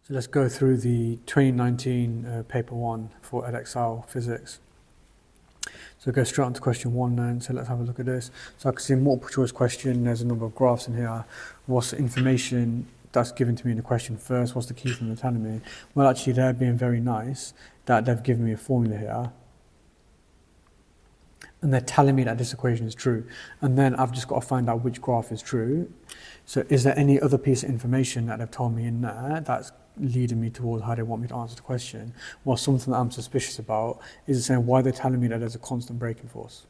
So let's go through the 2019 paper 1 for Edexcel physics. So go straight on to question 1 then. So let's have a look at this. So I can see a multiple choice question. There's a number of graphs in here. What's the information that's given to me in the question first? What's the key thing they're telling me? Well, actually, they're being very nice that they've given me a formula here. And they're telling me that this equation is true. And then I've just got to find out which graph is true. So is there any other piece of information that they've told me in there that's leading me towards how they want me to answer the question? Well, something that I'm suspicious about is saying why they're telling me that there's a constant braking force.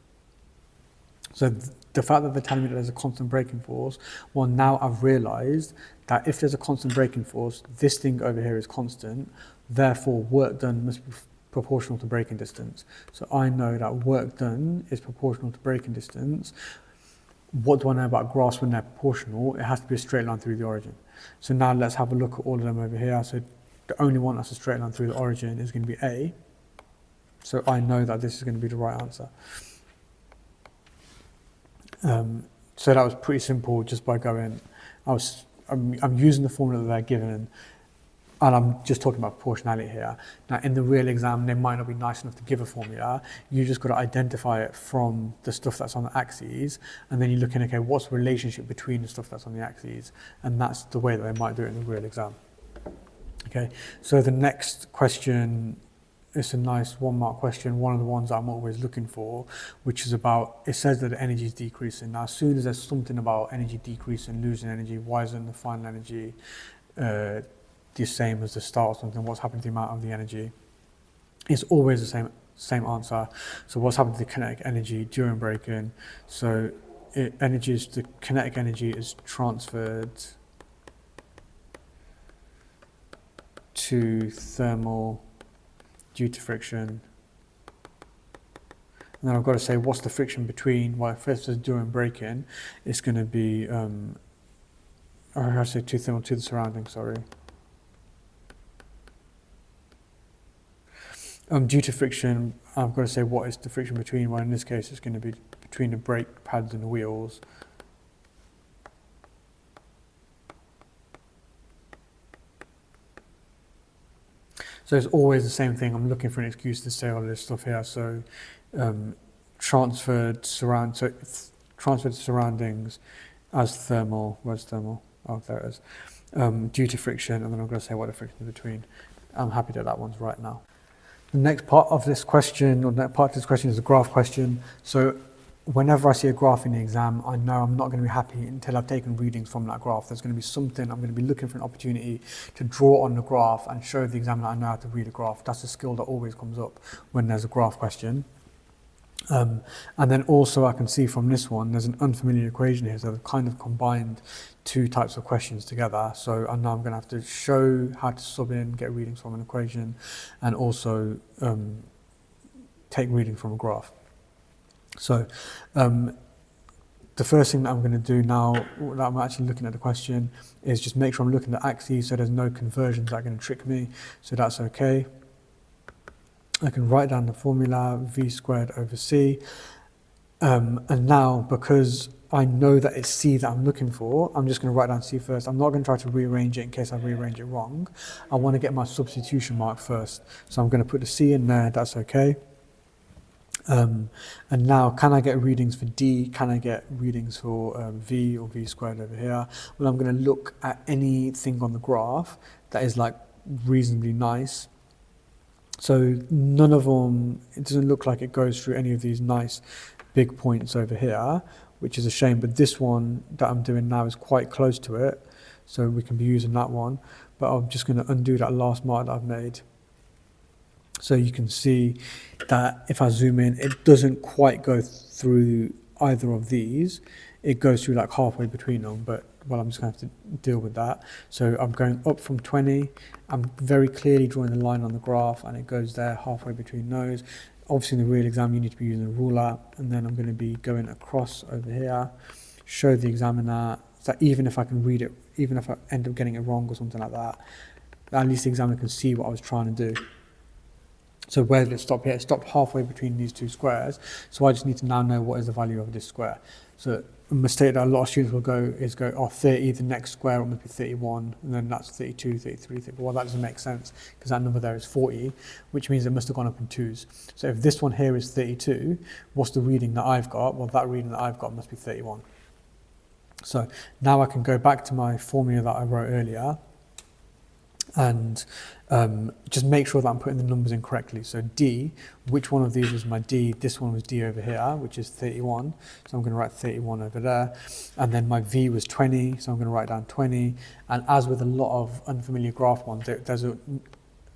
So the fact that they're telling me that there's a constant braking force, well, now I've realized that if there's a constant braking force, this thing over here is constant, therefore work done must be proportional to braking distance. So I know that work done is proportional to braking distance. What do I know about graphs when they're proportional? It has to be a straight line through the origin. So now let's have a look at all of them over here. So the only one that's a straight line through the origin is going to be A. So I know that this is going to be the right answer. So that was pretty simple just by going, I'm using the formula that they're given, and I'm just talking about proportionality here. Now in the real exam, they might not be nice enough to give a formula. You just got to identify it from the stuff that's on the axes, and then you're looking, okay, what's the relationship between the stuff that's on the axes? And that's the way that they might do it in the real exam. Okay, so the next question, it's a nice 1-mark question, one of the ones that I'm always looking for, which is about, it says that the energy is decreasing. Now, as soon as there's something about energy decreasing, losing energy, why isn't the final energy the same as the start or something? What's happened to the amount of the energy? It's always the same answer. So what's happened to the kinetic energy during braking? So the kinetic energy is transferred to thermal due to friction. And then I've got to say, what's the friction between, well, if it's during braking, it's going to be, I have to say to thermal to the surroundings, sorry. Due to friction, I've got to say what is the friction between, well in this case it's going to be between the brake pads and the wheels. So it's always the same thing. I'm looking for an excuse to say all this stuff here. So transferred surroundings as thermal. Where's thermal? Oh, there it is. Due to friction, and then I'm going to say what the friction is between. I'm happy that one's right now. The next part of this question, is a graph question. So whenever I see a graph in the exam, I know I'm not going to be happy until I've taken readings from that graph. There's going to be something, I'm going to be looking for an opportunity to draw on the graph and show the examiner I know how to read a graph. That's a skill that always comes up when there's a graph question. And then also I can see from this one, there's an unfamiliar equation here, so I've kind of combined two types of questions together. So I know I'm going to have to show how to sub in, get readings from an equation, and also take readings from a graph. So the first thing that I'm going to do now, that I'm actually looking at the question, is just make sure I'm looking at the axes so there's no conversions that are going to trick me. So that's okay. I can write down the formula, v squared over c. And now, because I know that it's c that I'm looking for, I'm just going to write down c first. I'm not going to try to rearrange it in case I rearrange it wrong. I want to get my substitution mark first. So I'm going to put the c in there, that's okay. And now, can I get readings for d? Can I get readings for v or v squared over here? Well, I'm going to look at anything on the graph that is like reasonably nice. So none of them, it doesn't look like it goes through any of these nice big points over here, which is a shame, but this one that I'm doing now is quite close to it, so we can be using that one. But I'm just going to undo that last mark that I've made. So you can see that if I zoom in, it doesn't quite go through either of these. It goes through like halfway between them, but well, I'm just going to have to deal with that. So I'm going up from 20. I'm very clearly drawing the line on the graph, and it goes there halfway between those. Obviously, in the real exam, you need to be using a ruler, and then I'm going to be going across over here, show the examiner that even if I can read it, even if I end up getting it wrong or something like that, at least the examiner can see what I was trying to do. So where did it stop here? It stopped halfway between these two squares. So I just need to now know what is the value of this square. So a mistake that a lot of students will go is go, oh, 30, the next square must be 31, and then that's 32, 33, 34. Well, that doesn't make sense because that number there is 40, which means it must have gone up in twos. So if this one here is 32, what's the reading that I've got? Well, that reading that I've got must be 31. So now I can go back to my formula that I wrote earlier and just make sure that I'm putting the numbers in correctly. So D, which one of these was my D? This one was D over here, which is 31. So I'm going to write 31 over there. And then my V was 20, so I'm going to write down 20. And as with a lot of unfamiliar graph ones, there's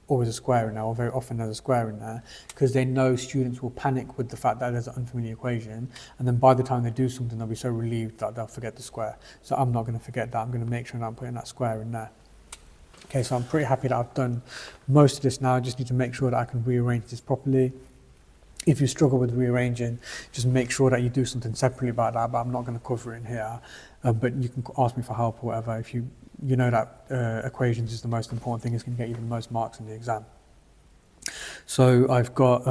always a square in there, or very often there's a square in there, because they know students will panic with the fact that there's an unfamiliar equation, and then by the time they do something, they'll be so relieved that they'll forget the square. So I'm not going to forget that. I'm going to make sure that I'm putting that square in there. Okay, so I'm pretty happy that I've done most of this now. I just need to make sure that I can rearrange this properly. If you struggle with rearranging, just make sure that you do something separately about that, but I'm not going to cover it in here. But you can ask me for help or whatever. If you know that equations is the most important thing, it's going to get you the most marks in the exam. So I've got,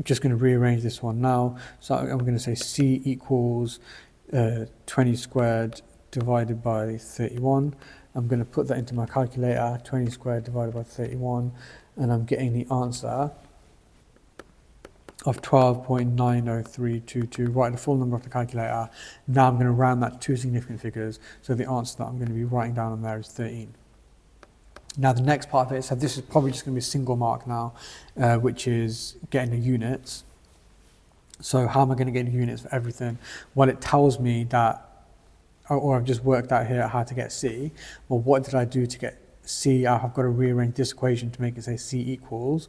just going to rearrange this one now. So I'm going to say C equals 20 squared divided by 31. I'm going to put that into my calculator, 20 squared divided by 31, and I'm getting the answer of 12.90322. Write the full number off the calculator. Now I'm going to round that to two significant figures, so the answer that I'm going to be writing down on there is 13. Now the next part of it, so this is probably just going to be a single mark now, which is getting the units. So how am I going to get the units for everything? Well, it tells me that, or I've just worked out here how to get C. Well, what did I do to get C? I've got to rearrange this equation to make it say C equals.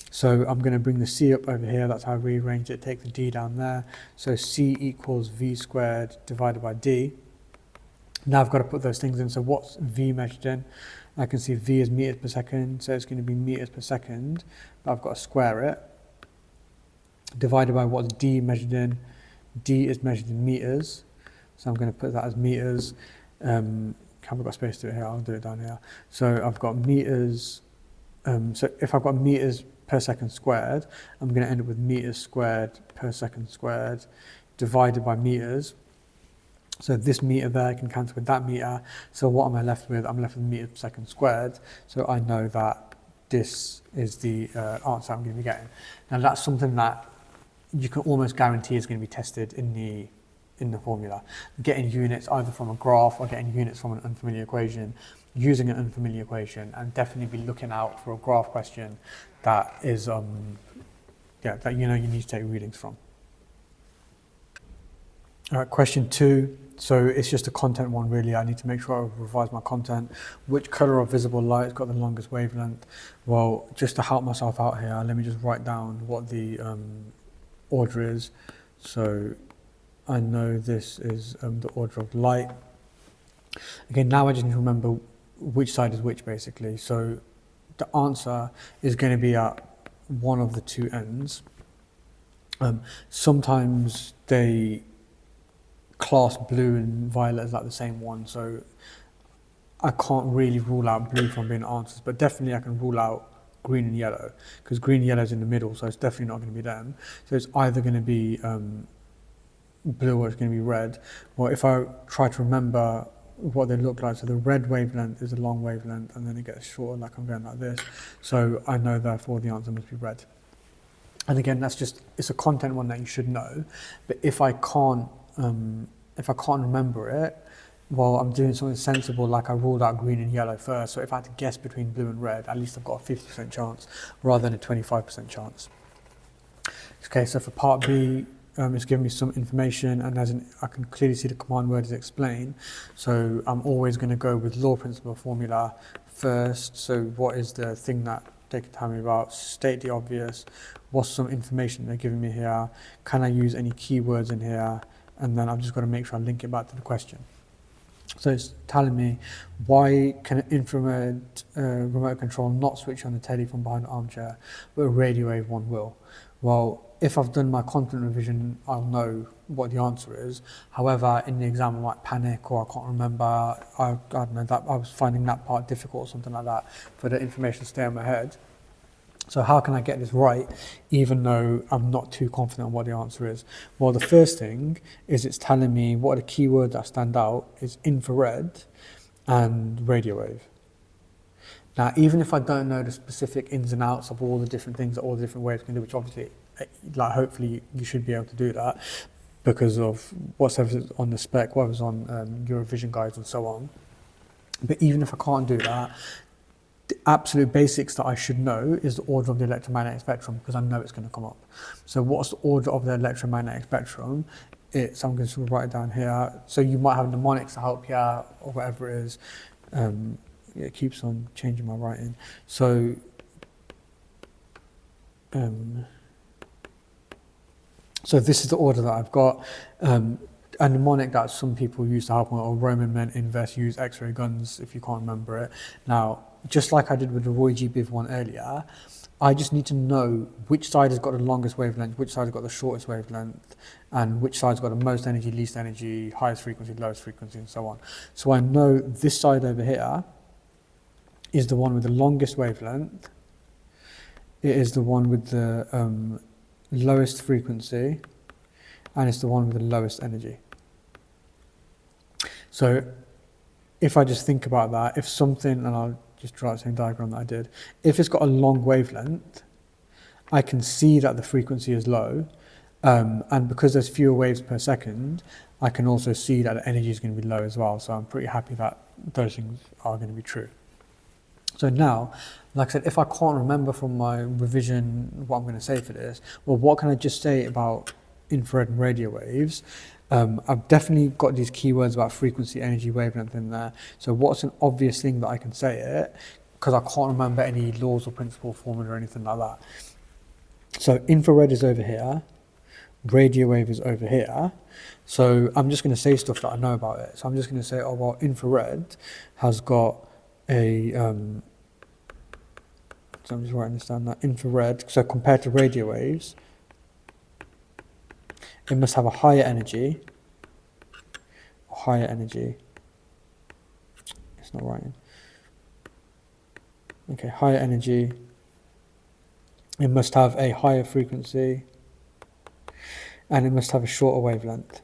So I'm going to bring the C up over here. That's how I rearranged it. Take the D down there. So C equals V squared divided by D. Now I've got to put those things in. So what's V measured in? I can see V is meters per second. So it's going to be meters per second. But I've got to square it. Divided by what's D measured in? D is measured in meters. So I'm going to put that as meters. Haven't got space to do it here. I'll do it down here. So I've got meters. So if I've got meters per second squared, I'm going to end up with meters squared per second squared divided by meters. So this meter there can cancel with that meter. So what am I left with? I'm left with meters per second squared. So I know that this is the answer I'm going to be getting. Now that's something that you can almost guarantee is going to be tested in the formula. Getting units either from a graph or getting units from an unfamiliar equation, using an unfamiliar equation, and definitely be looking out for a graph question that is, that you need to take readings from. All right, question 2. So it's just a content one really. I need to make sure I revise my content. Which color of visible light has got the longest wavelength? Well, just to help myself out here, let me just write down what the order is. So I know this is the order of light. Again, now I just need to remember which side is which basically. So the answer is going to be at one of the two ends. Sometimes they class blue and violet as like the same one, so I can't really rule out blue from being answers, but definitely I can rule out green and yellow, because green and yellow is in the middle, so it's definitely not going to be them. So it's either going to be blue or it's going to be red. Well, if I try to remember what they look like, so the red wavelength is a long wavelength, and then it gets shorter, like I'm going like this. So I know therefore the answer must be red. And again, it's a content one that you should know. But if I can't remember it, well, I'm doing something sensible, like I ruled out green and yellow first. So if I had to guess between blue and red, at least I've got a 50% chance rather than a 25% chance. Okay, so for part B, it's giving me some information, and I can clearly see the command word is explain. So I'm always going to go with law, principle, formula first. So what is the thing that they can tell me about? State the obvious. What's some information they're giving me here? Can I use any keywords in here? And then I've just got to make sure I link it back to the question. So it's telling me, why can an infrared remote control not switch on the telly from behind the armchair, but a radio wave one will? Well, if I've done my content revision, I'll know what the answer is. However, in the exam I might panic, or I can't remember. I don't know, that I was finding that part difficult or something like that for the information to stay in my head. So how can I get this right, even though I'm not too confident on what the answer is? Well, the first thing is it's telling me what are the keywords that stand out is infrared and radio wave. Now, even if I don't know the specific ins and outs of all the different things that all the different waves can do, which obviously, like, hopefully you should be able to do that because of whatever's on the spec, whatever's on your revision guides and so on. But even if I can't do that, the absolute basics that I should know is the order of the electromagnetic spectrum, because I know it's going to come up. So what's the order of the electromagnetic spectrum? I'm going to write it down here. So you might have mnemonics to help you out or whatever it is. It keeps on changing my writing. So so this is the order that I've got. A mnemonic that some people use to help, or Roman men invest, use X-ray guns, if you can't remember it. Now, just like I did with the Roy G. Biv one earlier, I just need to know which side has got the longest wavelength, which side has got the shortest wavelength, and which side's got the most energy, least energy, highest frequency, lowest frequency, and so on. So I know this side over here is the one with the longest wavelength. It is the one with the lowest frequency, and it's the one with the lowest energy. So if I just think about that, if something, and I'll just draw the same diagram that I did, if it's got a long wavelength, I can see that the frequency is low, and because there's fewer waves per second, I can also see that the energy is going to be low as well. So I'm pretty happy that those things are going to be true. So now, like I said, if I can't remember from my revision what I'm going to say for this, well, what can I just say about infrared and radio waves? I've definitely got these keywords about frequency, energy, wavelength in there. So what's an obvious thing that I can say it, because I can't remember any laws or principle formula or anything like that. So infrared is over here, radio wave is over here. So I'm just going to say stuff that I know about it. So I'm just going to say, oh, well, infrared has got a, so I'm just writing this down, that infrared, so compared to radio waves, it must have a higher energy, it's not writing, okay, higher energy, it must have a higher frequency, and it must have a shorter wavelength.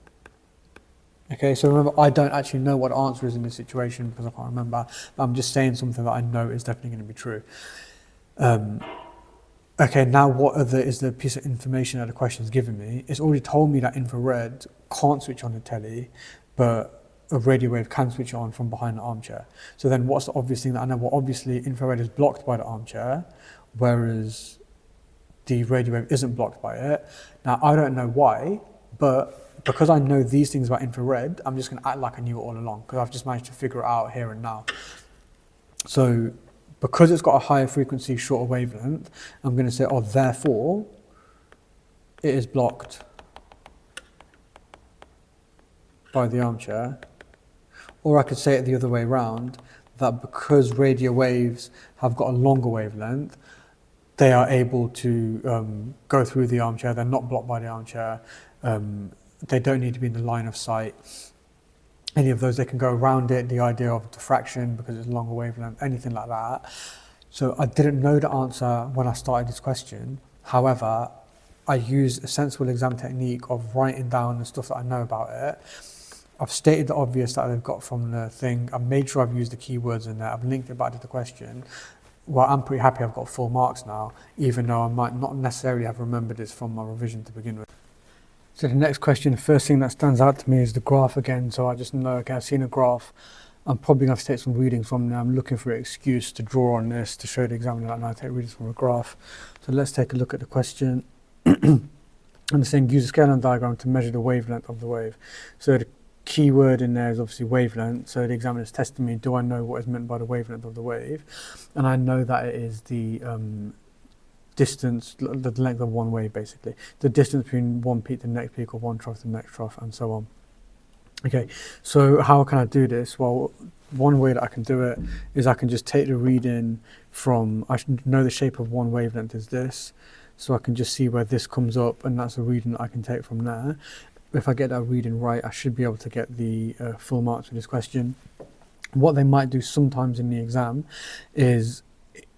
Okay, so remember, I don't actually know what the answer is in this situation because I can't remember, but I'm just saying something that I know is definitely going to be true. Okay, now what is the piece of information that the question's given me? It's already told me that infrared can't switch on the telly, but a radio wave can switch on from behind the armchair. So then what's the obvious thing that I know? Well, obviously infrared is blocked by the armchair, whereas the radio wave isn't blocked by it. Now, I don't know why, but because I know these things about infrared, I'm just going to act like I knew it all along, because I've just managed to figure it out here and now. So because it's got a higher frequency, shorter wavelength, I'm going to say, oh, therefore, it is blocked by the armchair. Or I could say it the other way around, that because radio waves have got a longer wavelength, they are able to go through the armchair. They're not blocked by the armchair. They don't need to be in the line of sight. Any of those, they can go around it, the idea of diffraction because it's a longer wavelength, anything like that. So I didn't know the answer when I started this question. However, I used a sensible exam technique of writing down the stuff that I know about it. I've stated the obvious that I've got from the thing. I've made sure I've used the keywords in there. I've linked it back to the question. Well, I'm pretty happy I've got full marks now, even though I might not necessarily have remembered this from my revision to begin with. So the next question, the first thing that stands out to me is the graph again. So I just know, okay, I've seen a graph. I'm probably going to have to take some readings from there. I'm looking for an excuse to draw on this to show the examiner that I take readings from a graph. So let's take a look at the question. And it's saying use a scale and diagram to measure the wavelength of the wave. So the key word in there is obviously wavelength. So the examiner is testing me, do I know what is meant by the wavelength of the wave? And I know that it is the distance, the length of one wave basically. The distance between one peak to the next peak or one trough to the next trough and so on. Okay, so how can I do this? Well, one way that I can do it is I can just take the reading from, I should know the shape of one wavelength is this. So I can just see where this comes up and that's a reading that I can take from there. If I get that reading right, I should be able to get the full marks for this question. What they might do sometimes in the exam is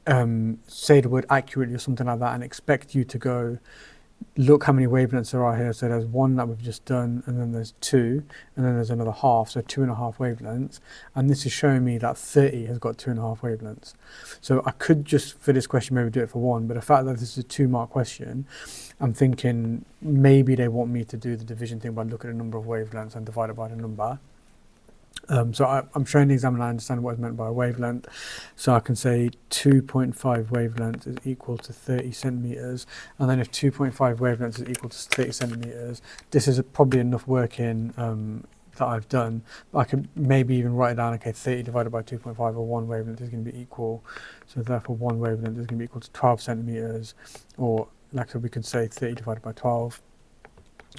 say the word accurately or something like that and expect you to go, look how many wavelengths there are here. So there's one that we've just done, and then there's two, and then there's another half, so 2.5 wavelengths. And this is showing me that 30 has got 2.5 wavelengths. So I could just, for this question, maybe do it for one, but the fact that this is a 2-mark question, I'm thinking maybe they want me to do the division thing by looking at the number of wavelengths and divide it by the number. So I'm showing the examiner I understand what is meant by a wavelength. So I can say 2.5 wavelengths is equal to 30 centimeters. And then if 2.5 wavelengths is equal to 30 centimeters, this is probably enough work in that I've done. I could maybe even write it down, okay, 30 divided by 2.5, or 1 wavelength is going to be equal. So therefore 1 wavelength is going to be equal to 12 centimeters. Or like I said, we could say 30 divided by 12.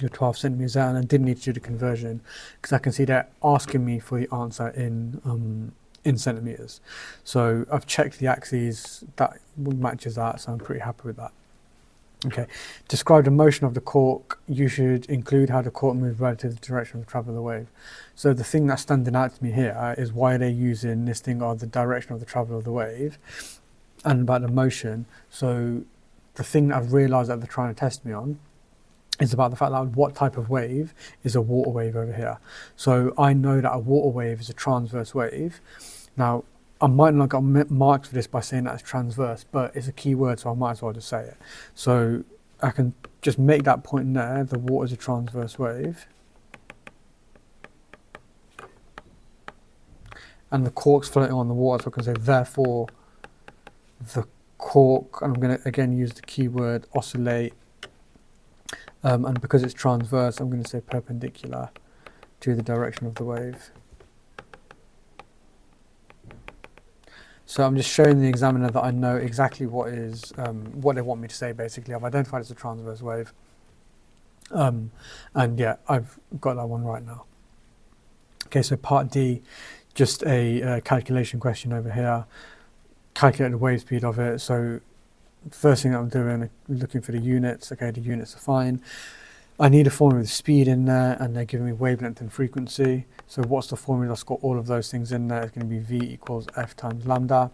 Your 12 centimeters out, and I didn't need to do the conversion because I can see they're asking me for the answer in centimeters. So I've checked the axes, that matches that, so I'm pretty happy with that. Okay, describe the motion of the cork. You should include how the cork moves relative to the direction of the travel of the wave. So the thing that's standing out to me here is why they're using this thing of the direction of the travel of the wave and about the motion. So the thing that I've realised that they're trying to test me on is about the fact that what type of wave is a water wave over here. So I know that a water wave is a transverse wave. Now, I might not get marked for this by saying that it's transverse, but it's a key word, so I might as well just say it. So I can just make that point there, the water is a transverse wave. And the cork's floating on the water, so I can say therefore the cork, and I'm going to again use the key word oscillate. And because it's transverse, I'm going to say perpendicular to the direction of the wave. So I'm just showing the examiner that I know exactly what is what they want me to say. Basically, I've identified it's a transverse wave, and yeah, I've got that one right now. Okay, so part D, just a calculation question over here. Calculate the wave speed of it. So first thing I'm doing, looking for the units. Okay, the units are fine. I need a formula with speed in there, and they're giving me wavelength and frequency. So what's the formula that's got all of those things in there? It's going to be V equals F times lambda.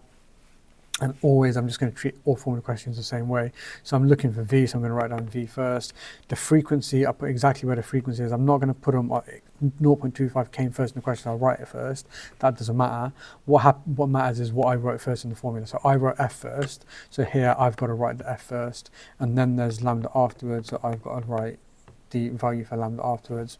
And always, I'm just going to treat all formula questions the same way. So I'm looking for V, so I'm going to write down V first. The frequency, I put exactly where the frequency is. I'm not going to put them, 0.25 came first in the question, I'll write it first. That doesn't matter. What matters is what I wrote first in the formula. So I wrote F first. So here I've got to write the F first. And then there's lambda afterwards. So I've got to write the value for lambda afterwards.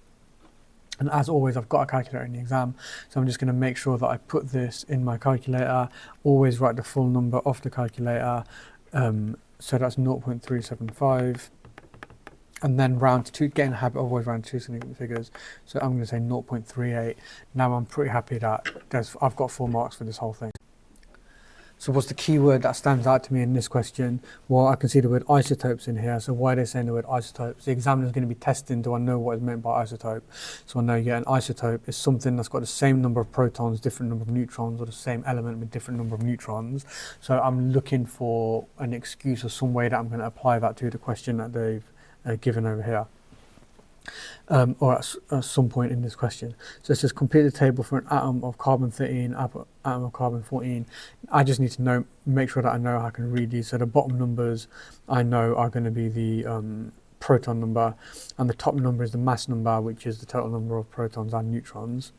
And as always, I've got a calculator in the exam, so I'm just going to make sure that I put this in my calculator, always write the full number off the calculator, so that's 0.375, and then round to 2, get in the habit of always round to 2 significant figures, so I'm going to say 0.38. Now I'm pretty happy that I've got 4 marks for this whole thing. So what's the key word that stands out to me in this question? Well, I can see the word isotopes in here. So why are they saying the word isotopes? The examiner is going to be testing, do I know what is meant by isotope? So I know, yeah, an isotope is something that's got the same number of protons, different number of neutrons, or the same element with different number of neutrons. So I'm looking for an excuse or some way that I'm going to apply that to the question that they've given over here. Or at some point in this question. So it says complete the table for an atom of carbon 13, atom of carbon 14. I just need to make sure that I know how I can read these. So the bottom numbers I know are going to be the proton number, and the top number is the mass number, which is the total number of protons and neutrons.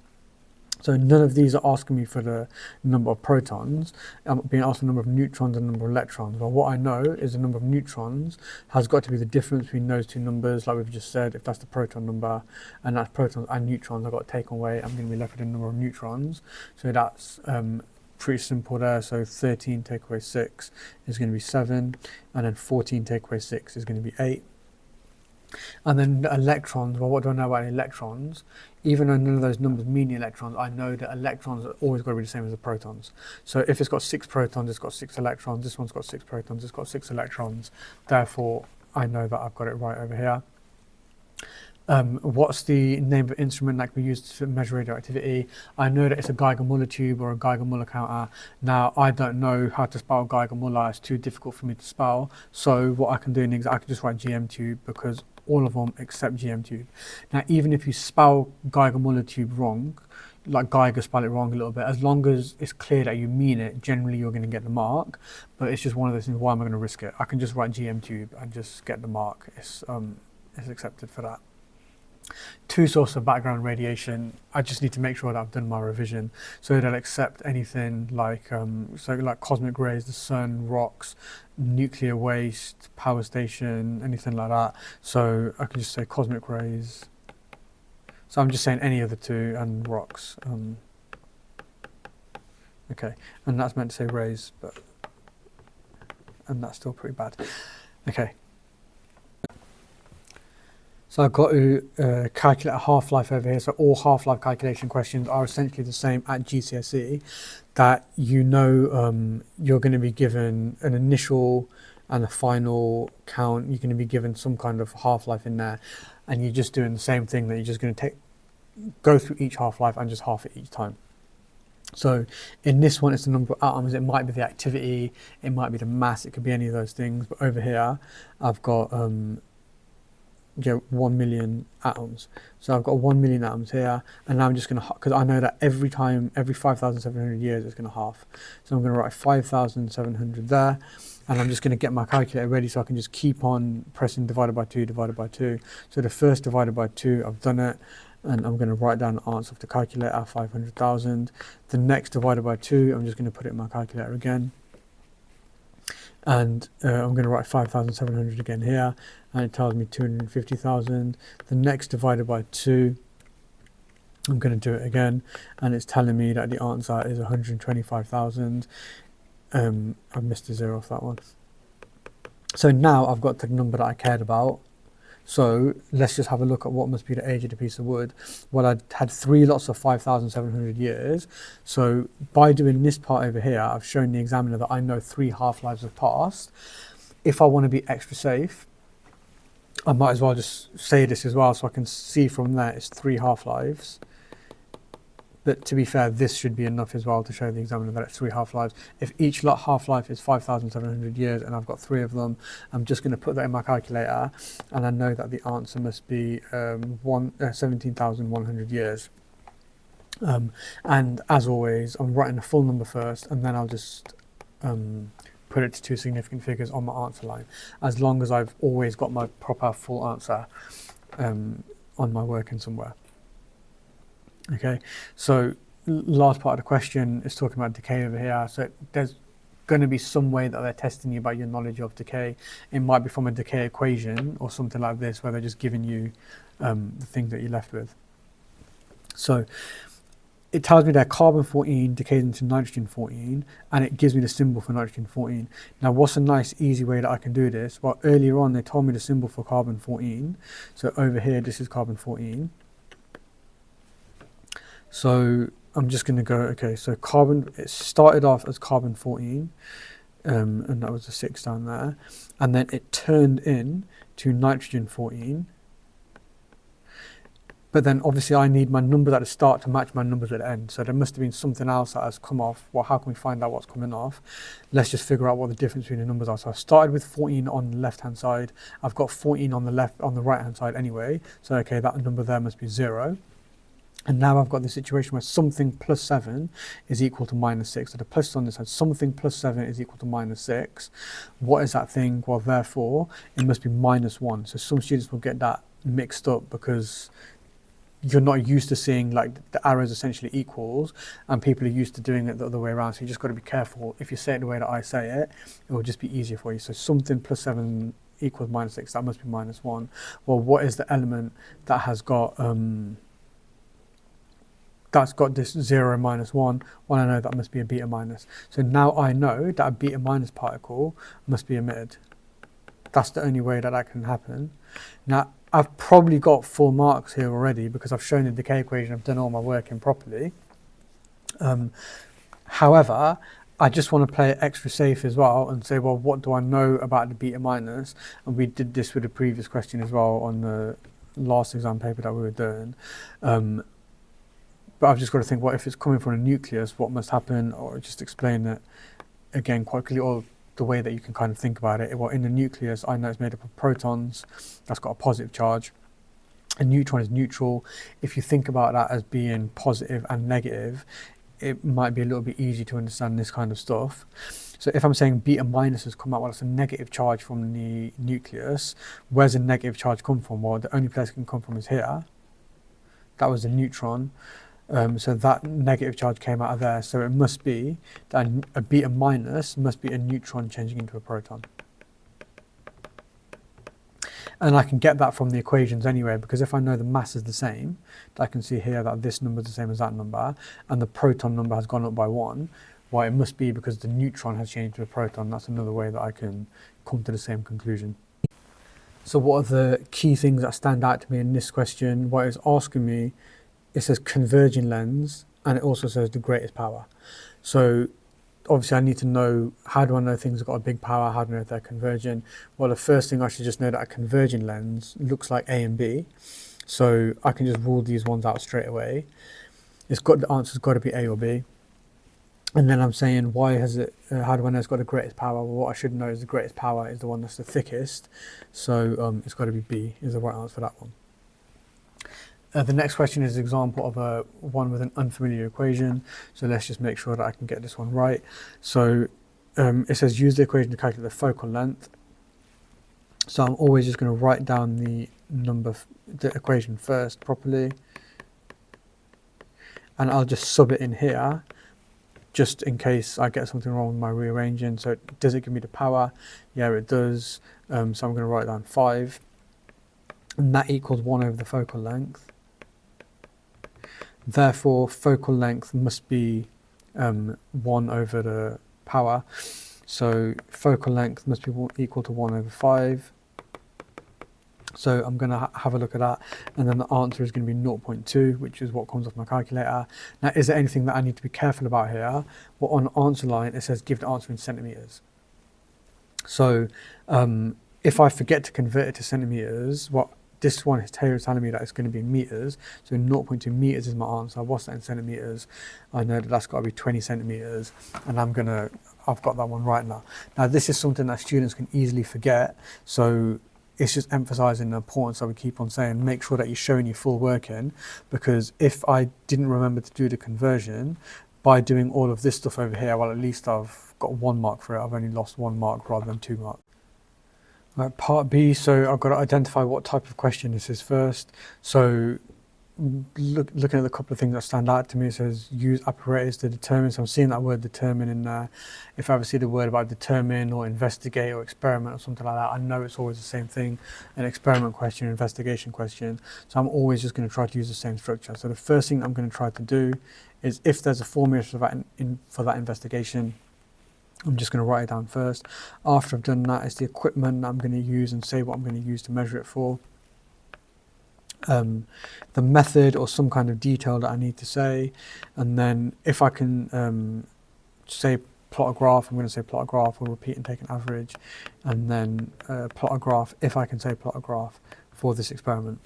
So none of these are asking me for the number of protons. I'm being asked the number of neutrons and the number of electrons. Well, what I know is the number of neutrons has got to be the difference between those two numbers, like we've just said. If that's the proton number, and that's protons and neutrons, I've got to take away, I'm going to be left with the number of neutrons. So that's pretty simple there. So 13 take away 6 is going to be 7, and then 14 take away 6 is going to be 8. And then the electrons, well, what do I know about electrons? Even though none of those numbers mean the electrons, I know that electrons are always got to be the same as the protons. So if it's got 6 protons, it's got 6 electrons. This one's got 6 protons, it's got 6 electrons. Therefore, I know that I've got it right over here. What's the name of instrument that can be used to measure radioactivity? I know that it's a Geiger-Müller tube or a Geiger-Müller counter. Now, I don't know how to spell Geiger-Müller. It's too difficult for me to spell. So what I can do is I can just write GM tube, because all of them except GM tube. Now, even if you spell Geiger-Müller tube wrong, like Geiger spell it wrong a little bit. As long as it's clear that you mean it, generally you're going to get the mark. But it's just one of those things. Why am I going to risk it? I can just write GM tube and just get the mark. It's accepted for that. Two sources of background radiation. I just need to make sure that I've done my revision, so they'll accept anything like like cosmic rays, the sun, rocks, nuclear waste, power station, anything like that. So I can just say cosmic rays. So I'm just saying any of the two, and rocks. Okay, and that's meant to say rays, and that's still pretty bad. Okay. So I've got to calculate a half-life over here. So all half-life calculation questions are essentially the same at GCSE, that you're going to be given an initial and a final count. You're going to be given some kind of half-life in there, and you're just doing the same thing, that you're just going to go through each half-life and just half it each time. So in this one, it's the number of atoms. It might be the activity, it might be the mass, it could be any of those things. But over here, I've got 1 million atoms. So I've got 1 million atoms here, and now I'm just going to, because I know that every 5,700 years it's going to half. So I'm going to write 5,700 there, and I'm just going to get my calculator ready so I can just keep on pressing divided by 2, divided by 2. So the first divided by 2, I've done it, and I'm going to write down the answer of the calculator, 500,000. The next divided by 2, I'm just going to put it in my calculator again. And I'm going to write 5,700 again here, and it tells me 250,000. The next divided by 2, I'm going to do it again, and it's telling me that the answer is 125,000. I missed a 0 off that one. So now I've got the number that I cared about. So let's just have a look at what must be the age of the piece of wood. Well, I had 3 lots of 5,700 years. So by doing this part over here, I've shown the examiner that I know 3 half-lives have passed. If I want to be extra safe, I might as well just say this as well, so I can see from there it's 3 half-lives. But to be fair, this should be enough as well to show the examiner that it's 3 half-lives. If each lot half-life is 5,700 years and I've got 3 of them, I'm just going to put that in my calculator, and I know that the answer must be 17,100 years. And as always, I'm writing the full number first, and then I'll just put it to 2 significant figures on my answer line, as long as I've always got my proper full answer on my working somewhere. Okay, so last part of the question is talking about decay over here. So there's going to be some way that they're testing you about your knowledge of decay. It might be from a decay equation or something like this, where they're just giving you the things that you're left with. So it tells me that carbon-14 decays into nitrogen-14, and it gives me the symbol for nitrogen-14. Now, what's a nice, easy way that I can do this? Well, earlier on, they told me the symbol for carbon-14. So over here, this is carbon-14. So I'm just going to go, okay, so it started off as carbon-14, and that was the 6 down there, and then it turned in to nitrogen-14. But then obviously I need my numbers at the start to match my numbers at the end. So there must have been something else that has come off. Well, how can we find out what's coming off? Let's just figure out what the difference between the numbers are. So I started with 14 on the left-hand side. I've got 14 on the right-hand side anyway. So okay, that number there must be 0. And now I've got the situation where something plus 7 is equal to minus 6. So the plus on this side, something plus 7 is equal to minus 6. What is that thing? Well, therefore, it must be minus 1. So some students will get that mixed up because you're not used to seeing like the arrows essentially equals, and people are used to doing it the other way around. So you just got to be careful. If you say it the way that I say it, it will just be easier for you. So something plus 7 equals minus 6. That must be minus 1. Well, what is the element that has got... that's got this 0 minus 1, well, I know that must be a beta minus. So now I know that a beta minus particle must be emitted. That's the only way that that can happen. Now, I've probably got full marks here already because I've shown the decay equation, I've done all my work in properly. However, I just want to play it extra safe as well and say, well, what do I know about the beta minus? And we did this with the previous question as well on the last exam paper that we were doing. But I've just got to think, what if it's coming from a nucleus, what must happen? Or just explain it again quite clearly, or the way that you can kind of think about it. Well, in the nucleus, I know it's made up of protons. That's got a positive charge. A neutron is neutral. If you think about that as being positive and negative, it might be a little bit easy to understand this kind of stuff. So if I'm saying beta minus has come out, well, it's a negative charge from the nucleus. Where's the negative charge come from? Well, the only place it can come from is here. That was the neutron. So that negative charge came out of there. So it must be that a beta minus must be a neutron changing into a proton. And I can get that from the equations anyway, because if I know the mass is the same, I can see here that this number is the same as that number, and the proton number has gone up by 1. Well, it must be because the neutron has changed to a proton. That's another way that I can come to the same conclusion. So what are the key things that stand out to me in this question? What it's asking me, it says converging lens, and it also says the greatest power. So obviously I need to know, how do I know things have got a big power? How do I know if they're converging? Well, the first thing I should just know that a converging lens looks like A and B. So I can just rule these ones out straight away. The answer's got to be A or B. And then I'm saying, why has it, how do I know it's got the greatest power? Well, what I should know is the greatest power is the one that's the thickest. So it's got to be B is the right answer for that one. The next question is an example of one with an unfamiliar equation. So let's just make sure that I can get this one right. So it says use the equation to calculate the focal length. So I'm always just going to write down the equation first properly. And I'll just sub it in here, just in case I get something wrong with my rearranging. So does it give me the power? Yeah, it does. So I'm going to write down 5. And that equals 1 over the focal length. Therefore, focal length must be 1 over the power. So focal length must be equal to 1 over 5. So I'm going to have a look at that. And then the answer is going to be 0.2, which is what comes off my calculator. Now, is there anything that I need to be careful about here? Well, on the answer line, it says give the answer in centimetres. So if I forget to convert it to centimetres, this one here is telling me that it's going to be in meters. So 0.2 meters is my answer. What's that in centimeters? I know that that's got to be 20 centimeters, and I've got that one right now. Now this is something that students can easily forget. So it's just emphasizing the importance that we keep on saying, make sure that you're showing your full working, because if I didn't remember to do the conversion by doing all of this stuff over here, well, at least I've got 1 mark for it. I've only lost 1 mark rather than 2 marks. Right, part B, so I've got to identify what type of question this is first. So looking at a couple of things that stand out to me, it says use apparatus to determine. So I'm seeing that word determine in there. If I ever see the word about determine or investigate or experiment or something like that, I know it's always the same thing, an experiment question, investigation question. So I'm always just going to try to use the same structure. So the first thing I'm going to try to do is, if there's a formula for that investigation, I'm just going to write it down first. After I've done that, it's the equipment that I'm going to use and say what I'm going to use to measure it for. The method or some kind of detail that I need to say. And then if I can say plot a graph, I'm going to say plot a graph, or repeat and take an average. And then plot a graph, if I can say plot a graph for this experiment.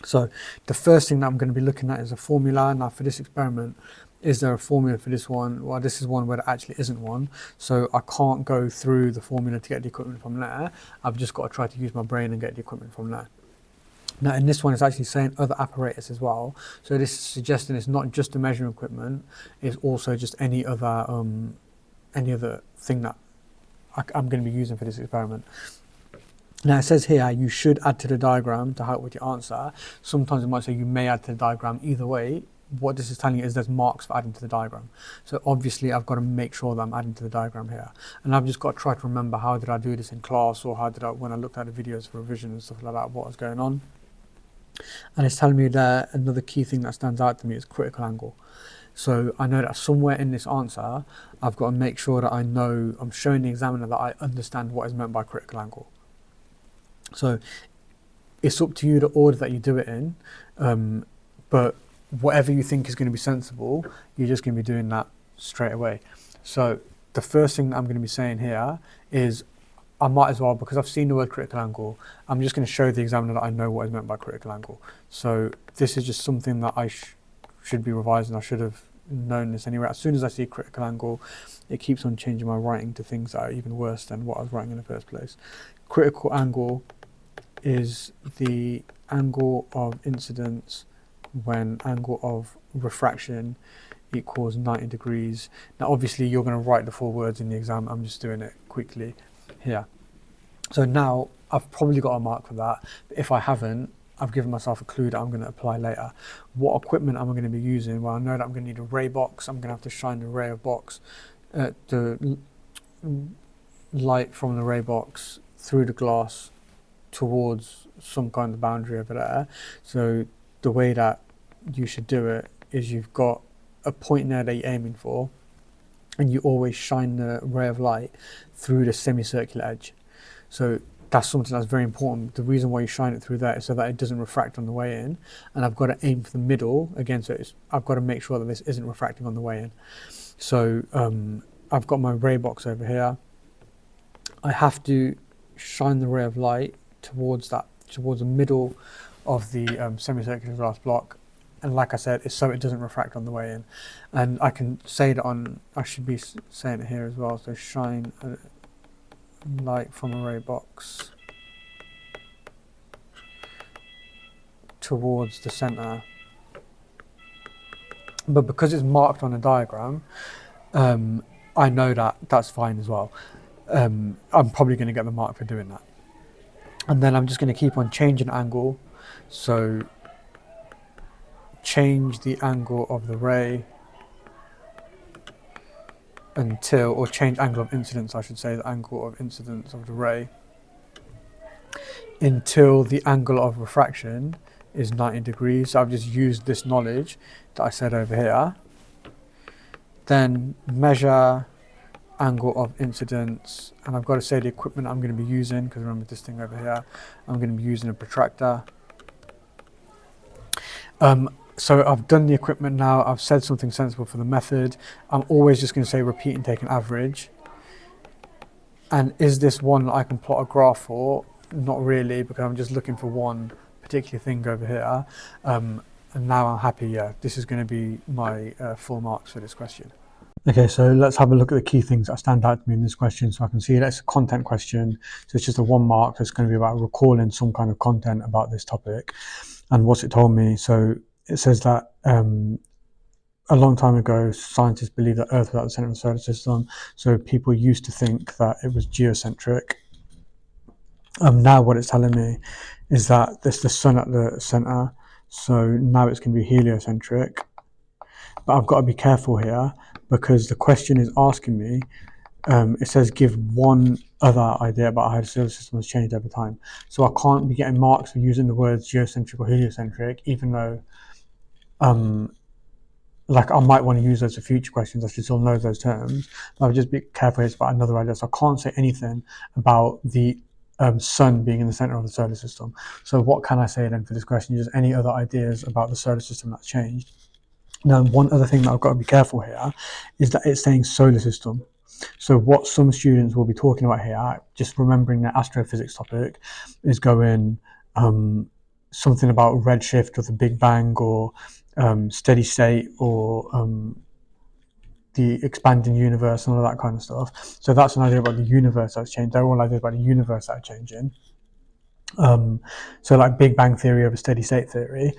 So the first thing that I'm going to be looking at is a formula. Now for this experiment, is there a formula for this one? Well, this is one where there actually isn't one. So I can't go through the formula to get the equipment from there. I've just got to try to use my brain and get the equipment from there. Now in this one, it's actually saying other apparatus as well. So this is suggesting it's not just the measuring equipment, it's also just any other thing that I'm going to be using for this experiment. Now it says here, you should add to the diagram to help with your answer. Sometimes it might say you may add to the diagram. Either way, what this is telling you is there's marks for adding to the diagram. So obviously I've got to make sure that I'm adding to the diagram here. And I've just got to try to remember, how did I do this in class, or how did I, when I looked at the videos for revision and stuff like that, what was going on. And it's telling me that another key thing that stands out to me is critical angle. So I know that somewhere in this answer, I've got to make sure that I know, I'm showing the examiner that I understand what is meant by critical angle. So it's up to you the order that you do it in, but whatever you think is going to be sensible, you're just going to be doing that straight away. So the first thing that I'm going to be saying here is, I might as well, because I've seen the word critical angle, I'm just going to show the examiner that I know what is meant by critical angle. So this is just something that I should be revising. I should have known this anyway. As soon as I see critical angle, it keeps on changing my writing to things that are even worse than what I was writing in the first place. Critical angle is the angle of incidence when angle of refraction equals 90 degrees. Now obviously you're going to write the full words in the exam, I'm just doing it quickly here. So now I've probably got a mark for that, but if I haven't, I've given myself a clue that I'm going to apply later. What equipment am I going to be using? Well, I know that I'm going to need a ray box. I'm going to have to shine the ray of box, the light from the ray box through the glass towards some kind of boundary over there. So the way that you should do it is you've got a point there that you're aiming for, and you always shine the ray of light through the semicircular edge. So that's something that's very important. The reason why you shine it through there is so that it doesn't refract on the way in, and I've got to aim for the middle again, so I've got to make sure that this isn't refracting on the way in. So I've got my ray box over here. I have to shine the ray of light towards the middle of the semicircular glass block, and like I said, it's so it doesn't refract on the way in. And I can say that I should be saying it here as well, so shine a light from a ray box towards the center. But because it's marked on a diagram, I know that that's fine as well. I'm probably going to get the mark for doing that. And then I'm just going to keep on changing angle. So change the angle of the ray until, or change angle of incidence, I should say, the angle of incidence of the ray, until the angle of refraction is 90 degrees. So I've just used this knowledge that I said over here. Then measure angle of incidence, and I've got to say the equipment I'm going to be using, because remember this thing over here, I'm going to be using a protractor. So I've done the equipment now, I've said something sensible for the method. I'm always just going to say repeat and take an average. And is this one that I can plot a graph for? Not really, because I'm just looking for one particular thing over here. And now I'm happy, yeah, this is going to be my full marks for this question. Okay, so let's have a look at the key things that stand out to me in this question so I can see it. It's a content question, so it's just a 1 mark. So it's going to be about recalling some kind of content about this topic. And what's it told me? So it says that a long time ago, scientists believed that Earth was at the center of the solar system. So people used to think that it was geocentric. Now what it's telling me is that there's the sun at the center. So now it's going to be heliocentric. But I've got to be careful here, because the question is asking me, it says give one other idea about how the solar system has changed over time. So I can't be getting marks for using the words geocentric or heliocentric, even though like I might want to use those for future questions. I should still know those terms. But I'll just be careful, it's about another idea. So I can't say anything about the sun being in the center of the solar system. So what can I say then for this question? Just any other ideas about the solar system that's changed? Now, one other thing that I've got to be careful here is that it's saying solar system. So what some students will be talking about here, just remembering their astrophysics topic, is going something about redshift or the Big Bang or steady state or the expanding universe and all that kind of stuff. So that's an idea about the universe that's changed. They're all ideas about the universe that are changing. So like Big Bang theory over steady state theory,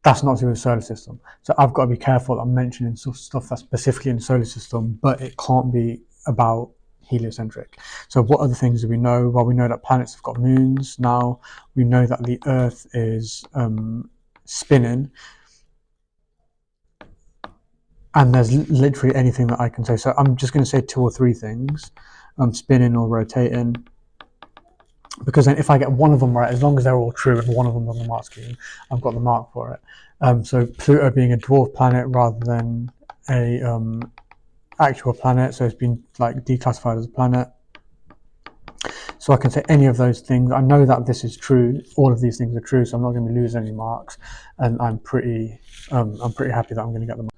that's not to do with the solar system. So I've got to be careful that I'm mentioning stuff that's specifically in the solar system, but it can't be about heliocentric. So what other things do we know? Well, we know that planets have got moons now. We know that the Earth is spinning. And there's literally anything that I can say. So I'm just going to say 2 or 3 things. Spinning or rotating. Because then if I get one of them right, as long as they're all true and one of them on the mark scheme, I've got the mark for it. So Pluto being a dwarf planet rather than a actual planet, so it's been like declassified as a planet. So I can say any of those things. I know that this is true. All of these things are true, so I'm not going to be losing any marks, and I'm pretty happy that I'm going to get them.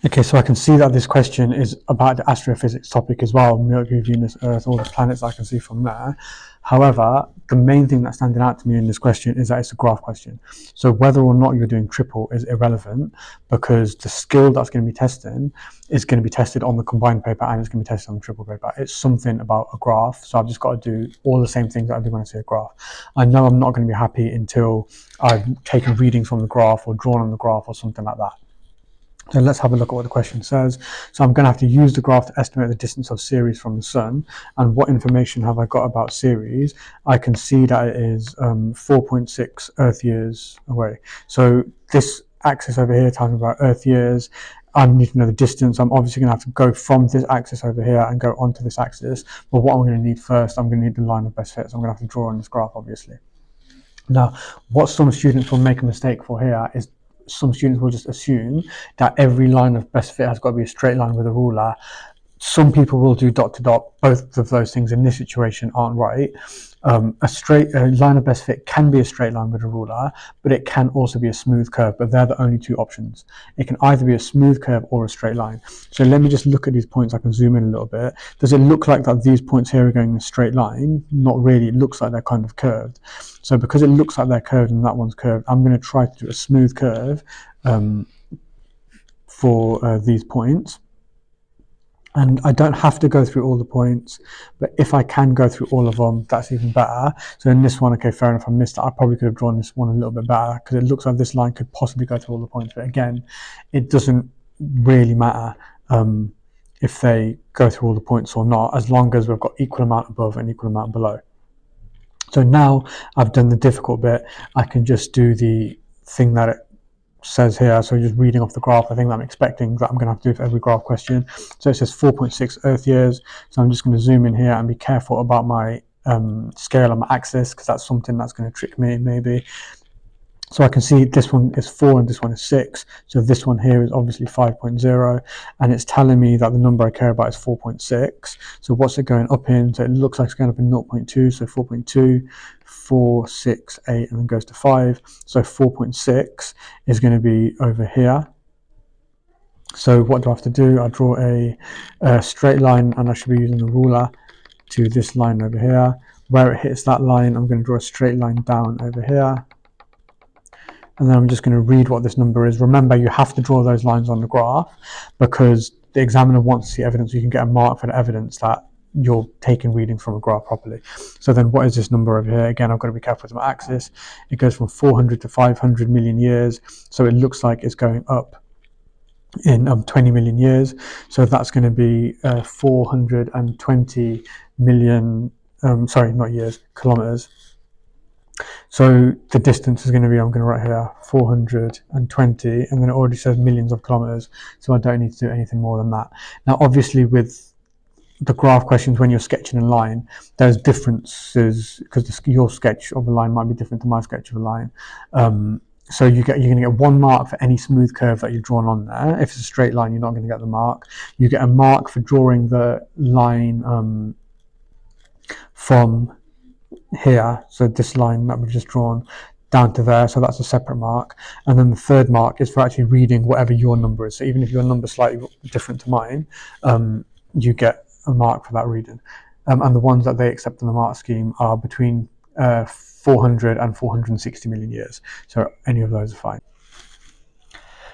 Okay, so I can see that this question is about the astrophysics topic as well, Mercury, Venus, Earth, all the planets I can see from there. However, the main thing that's standing out to me in this question is that it's a graph question. So whether or not you're doing triple is irrelevant, because the skill that's going to be testing is going to be tested on the combined paper and it's going to be tested on the triple paper. It's something about a graph, so I've just got to do all the same things that I do when I see a graph. I know I'm not going to be happy until I've taken readings from the graph or drawn on the graph or something like that. So let's have a look at what the question says. So I'm going to have to use the graph to estimate the distance of Ceres from the sun. And what information have I got about Ceres? I can see that it is 4.6 Earth years away. So this axis over here tells me about Earth years. I need to know the distance. I'm obviously going to have to go from this axis over here and go onto this axis. But what I'm going to need first, I'm going to need the line of best fit. So I'm going to have to draw on this graph, obviously. Now, what some students will make a mistake for here is some students will just assume that every line of best fit has got to be a straight line with a ruler. Some people will do dot to dot. Both of those things in this situation aren't right. A line of best fit can be a straight line with a ruler, but it can also be a smooth curve, but they're the only two options. It can either be a smooth curve or a straight line. So let me just look at these points. I can zoom in a little bit. Does it look like that these points here are going in a straight line? Not really. It looks like they're kind of curved. So because it looks like they're curved and that one's curved, I'm going to try to do a smooth curve for these points. And I don't have to go through all the points, but if I can go through all of them, that's even better. So in this one, okay, fair enough, I missed it. I probably could have drawn this one a little bit better because it looks like this line could possibly go through all the points. But again, it doesn't really matter if they go through all the points or not, as long as we've got equal amount above and equal amount below. So now I've done the difficult bit, I can just do the thing that it says here. So just reading off the graph, I think that I'm expecting that I'm going to have to do for every graph question. So it says 4.6 Earth years. So I'm just going to zoom in here and be careful about my scale on my axis, because that's something that's going to trick me maybe. So I can see this one is 4 and this one is 6. So this one here is obviously 5.0, and it's telling me that the number I care about is 4.6. So what's it going up in? So it looks like it's going up in 0.2. So 4.2, 4, 6, 8, and then goes to 5. So 4.6 is going to be over here. So what do I have to do? I draw a straight line, and I should be using the ruler to this line over here. Where it hits that line, I'm going to draw a straight line down over here. And then I'm just going to read what this number is. Remember, you have to draw those lines on the graph because the examiner wants to see evidence. You can get a mark for the evidence that you're taking readings from a graph properly. So then what is this number over here? Again, I've got to be careful with my axis. It goes from 400 to 500 million years. So it looks like it's going up in 20 million years. So that's going to be 420 million, sorry, not years, kilometers. So the distance is going to be, I'm going to write here 420, and then it already says millions of kilometers, so I don't need to do anything more than that. Now obviously with the graph questions, when you're sketching a line, there's differences because your sketch of a line might be different to my sketch of a line. So you're going to get 1 mark for any smooth curve that you've drawn on there. If it's a straight line, you're not going to get the mark. You get a mark for drawing the line from here, so this line that we've just drawn down to there, so that's a separate mark. And then the third mark is for actually reading whatever your number is. So even if your number is slightly different to mine, you get a mark for that reading. And the ones that they accept in the mark scheme are between 400 and 460 million years. So any of those are fine.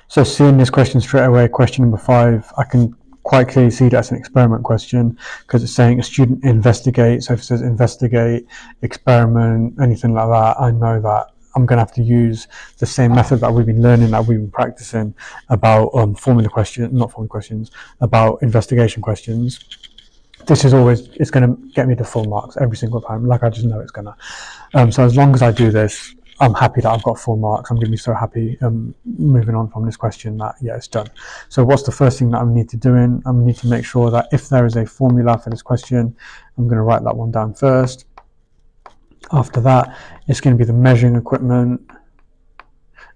So seeing this question straight away, question number 5, I can quite clearly see that's an experiment question because it's saying a student investigate. So if it says investigate, experiment, anything like that, I know that I'm going to have to use the same method that we've been learning, that we've been practicing about about investigation questions. This is always, it's going to get me the full marks every single time, like I just know it's going to. So as long as I do this, I'm happy that I've got full marks. I'm going to be so happy moving on from this question that, yeah, it's done. So what's the first thing that I need to do? I need to make sure that if there is a formula for this question, I'm going to write that one down first. After that, it's going to be the measuring equipment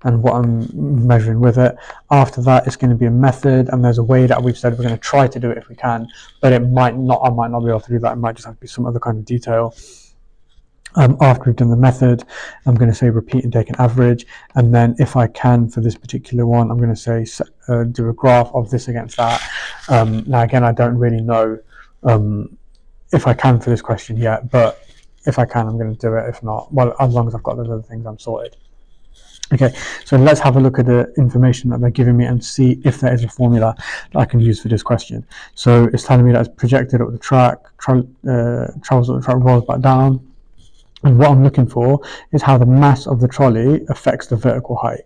and what I'm measuring with it. After that, it's going to be a method, and there's a way that we've said we're going to try to do it if we can, but I might not be able to do that. It might just have to be some other kind of detail. After we've done the method, I'm going to say repeat and take an average. And then if I can, for this particular one, I'm going to say do a graph of this against that. Now, again, I don't really know if I can for this question yet, but if I can, I'm going to do it. If not, well, as long as I've got those other things, I'm sorted. Okay, so let's have a look at the information that they're giving me and see if there is a formula that I can use for this question. So it's telling me that it's projected up the track, travels up the track, rolls back down. And what I'm looking for is how the mass of the trolley affects the vertical height.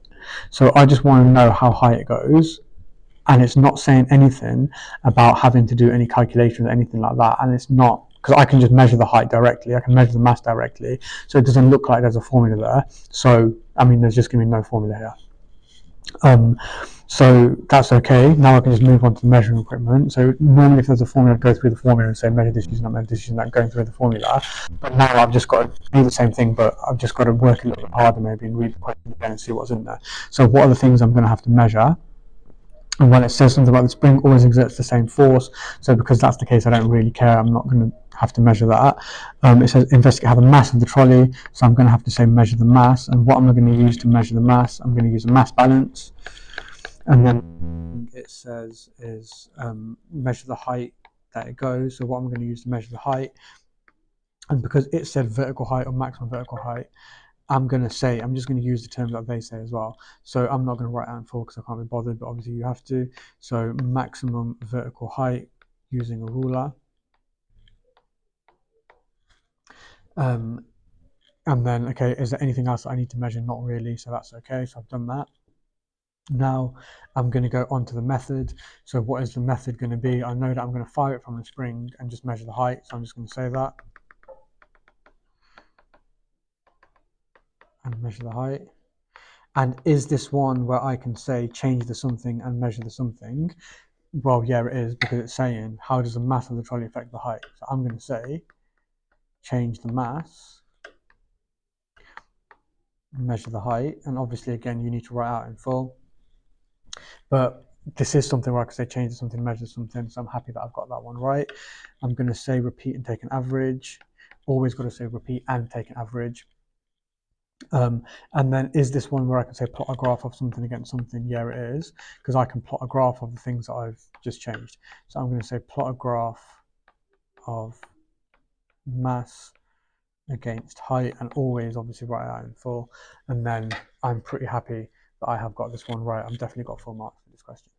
So I just want to know how high it goes, and it's not saying anything about having to do any calculations or anything like that. And it's not, because I can just measure the height directly, I can measure the mass directly, so it doesn't look like there's a formula there. So I mean, there's just going to be no formula here. So that's okay. Now I can just move on to the measuring equipment. So normally if there's a formula, I'd go through the formula and say measure this using that, measure this using that, going through the formula. But now I've just got to do the same thing, but I've just got to work a little bit harder maybe and read the question again and see what's in there. So what are the things I'm going to have to measure? And when it says something about the spring always exerts the same force, so because that's the case, I don't really care. I'm not going to have to measure that. It says investigate how the mass of the trolley, so I'm going to have to say measure the mass. And what am I going to use to measure the mass? I'm going to use a mass balance. And then it says is measure the height that it goes. So what I'm going to use to measure the height, and because it said vertical height or maximum vertical height, I'm just going to use the terms that they say as well. So I'm not going to write out in full because I can't be bothered, but obviously you have to. So maximum vertical height using a ruler. And then, okay, is there anything else that I need to measure? Not really, so that's okay. So I've done that. Now I'm going to go on to the method. So what is the method going to be? I know that I'm going to fire it from the spring and just measure the height. So I'm just going to say that and measure the height. And is this one where I can say change the something and measure the something? Well, yeah, it is, because it's saying how does the mass of the trolley affect the height? So I'm going to say change the mass, measure the height, and obviously again you need to write out in full. But this is something where I can say change to something, measure something, so I'm happy that I've got that one right. I'm going to say repeat and take an average. Always got to say repeat and take an average. And then is this one where I can say plot a graph of something against something? Yeah, it is, because I can plot a graph of the things that I've just changed. So I'm going to say plot a graph of mass against height, and always obviously write it out in full. And then I'm pretty happy that I have got this one right. I've definitely got full marks for this question.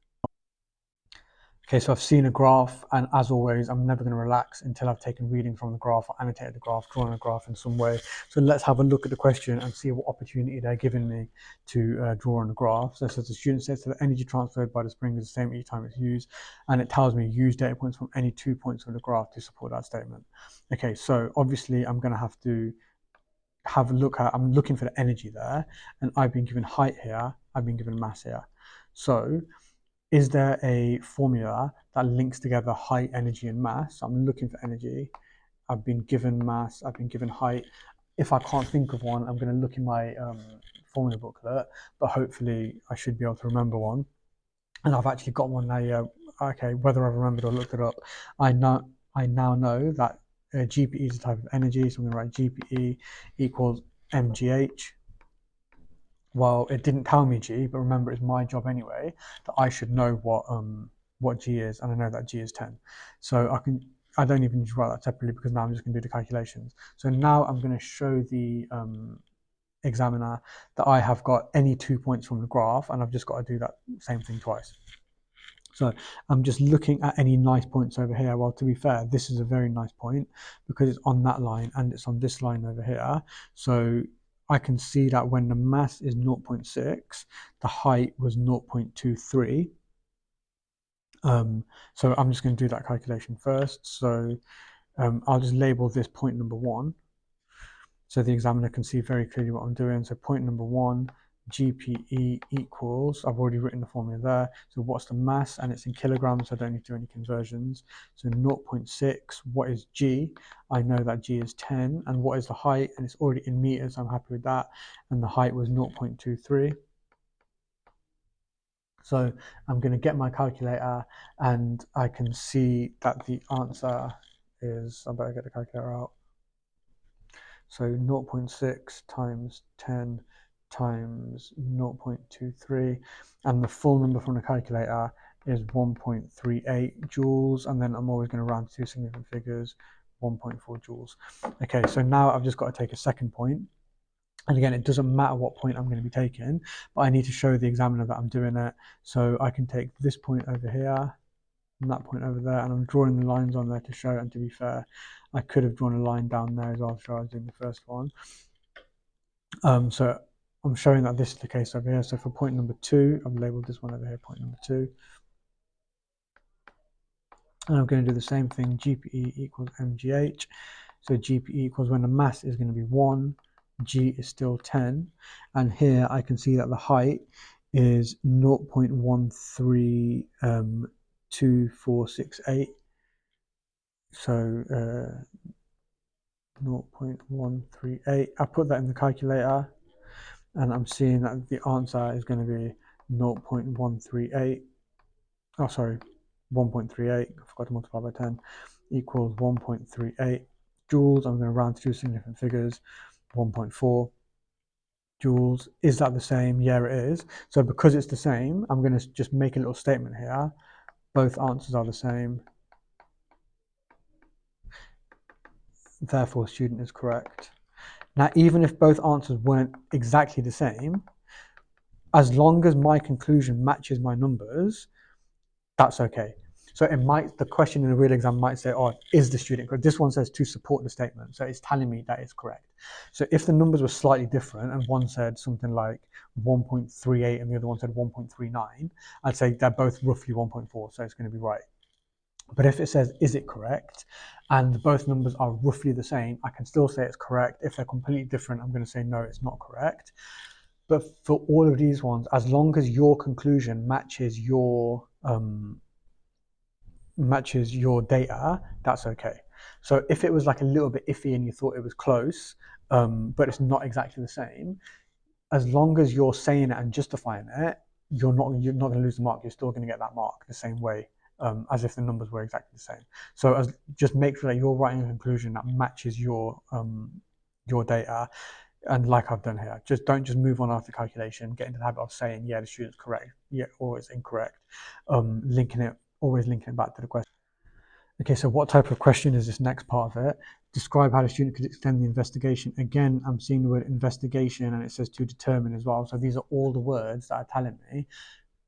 Okay, so I've seen a graph, and as always, I'm never going to relax until I've taken reading from the graph, or annotated the graph, drawn a graph in some way. So let's have a look at the question and see what opportunity they're giving me to draw on the graph. So it says the student says that the energy transferred by the spring is the same each time it's used, and it tells me use data points from any 2 points of the graph to support that statement. Okay, so obviously I'm going to have to have a look at, I'm looking for the energy there, and I've been given height here, I've been given mass here. So is there a formula that links together height, energy, and mass? So I'm looking for energy. I've been given mass. I've been given height. If I can't think of one, I'm going to look in my formula booklet, but hopefully I should be able to remember one. And I've actually got one now. Yeah. Okay, whether I've remembered or looked it up, I now know that GPE is a type of energy. So I'm going to write GPE equals mgh. Well, it didn't tell me G, but remember, it's my job anyway that I should know what G is, and I know that G is 10. So I don't even need to write that separately, because now I'm just going to do the calculations. So now I'm going to show the examiner that I have got any 2 points from the graph, and I've just got to do that same thing twice. So I'm just looking at any nice points over here. Well, to be fair, this is a very nice point because it's on that line and it's on this line over here. So I can see that when the mass is 0.6, the height was 0.23. So I'm just going to do that calculation first. So I'll just label this point number 1, so the examiner can see very clearly what I'm doing. So point number 1, GPE equals, I've already written the formula there. So what's the mass? And it's in kilograms, so I don't need to do any conversions. So 0.6, what is G? I know that G is 10. And what is the height? And it's already in meters, so I'm happy with that. And the height was 0.23. So I'm going to get my calculator, and I can see that the answer is, I better get the calculator out. So 0.6 times 10 times 0.23, and the full number from the calculator is 1.38 joules, and then I'm always going to round to two significant figures, 1.4 joules. Okay, so now I've just got to take a second point. And again, it doesn't matter what point I'm going to be taking, but I need to show the examiner that I'm doing it. So I can take this point over here and that point over there, and I'm drawing the lines on there to show. And to be fair, I could have drawn a line down there as well to show I was doing the first one. So I'm showing that this is the case over here. So for point number 2, I've labeled this one over here, point number 2. And I'm going to do the same thing, GPE equals MGH. So GPE equals, when the mass is going to be 1, G is still 10. And here I can see that the height is 0.132468. So 0.138. I put that in the calculator, and I'm seeing that the answer is going to be 0.138. Oh, sorry, 1.38. I forgot to multiply by 10. Equals 1.38 joules. I'm going to round to two significant figures. 1.4 joules. Is that the same? Yeah, it is. So because it's the same, I'm going to just make a little statement here. Both answers are the same. Therefore, student is correct. Now, even if both answers weren't exactly the same, as long as my conclusion matches my numbers, that's okay. So it might, the question in a real exam might say, oh, is the student correct? This one says to support the statement. So it's telling me that it's correct. So if the numbers were slightly different and one said something like 1.38 and the other one said 1.39, I'd say they're both roughly 1.4. So it's going to be right. But if it says, is it correct? And both numbers are roughly the same, I can still say it's correct. If they're completely different, I'm going to say, no, it's not correct. But for all of these ones, as long as your conclusion matches your data, that's okay. So if it was like a little bit iffy and you thought it was close, but it's not exactly the same, as long as you're saying it and justifying it, you're not going to lose the mark. You're still going to get that mark the same way as if the numbers were exactly the same. So just make sure that you're writing a conclusion that matches your data. And like I've done here, don't just move on after calculation. Get into the habit of saying, yeah, the student's correct, yeah, or it's incorrect. Always linking it back to the question. Okay, so what type of question is this next part of it? Describe how the student could extend the investigation. Again, I'm seeing the word investigation and it says to determine as well. So these are all the words that are telling me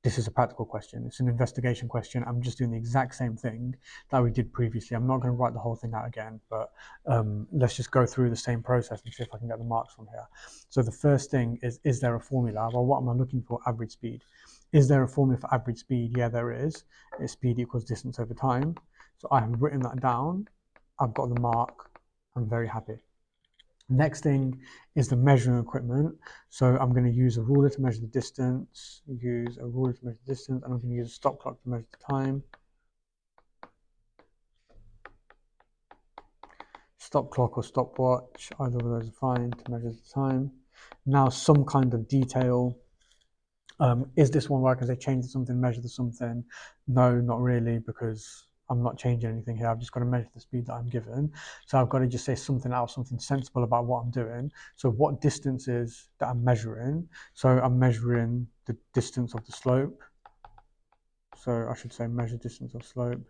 this is a practical question. It's an investigation question. I'm just doing the exact same thing that we did previously. I'm not going to write the whole thing out again, but let's just go through the same process and see if I can get the marks from here. So the first thing is there a formula? Well, what am I looking for? Average speed. Is there a formula for average speed? Yeah, there is. It's speed equals distance over time. So I have written that down. I've got the mark. I'm very happy. Next thing is the measuring equipment. So I'm going to use a ruler to measure the distance, and I'm going to use a stop clock to measure the time. Stop clock or stopwatch, either of those are fine to measure the time. Now some kind of detail. Is this one where I can say change something, measure the something? No, not really, because I'm not changing anything here. I've just got to measure the speed that I'm given. So I've got to just say something else, something sensible about what I'm doing. So what distance is that I'm measuring? So I'm measuring the distance of the slope. So I should say measure distance of slope.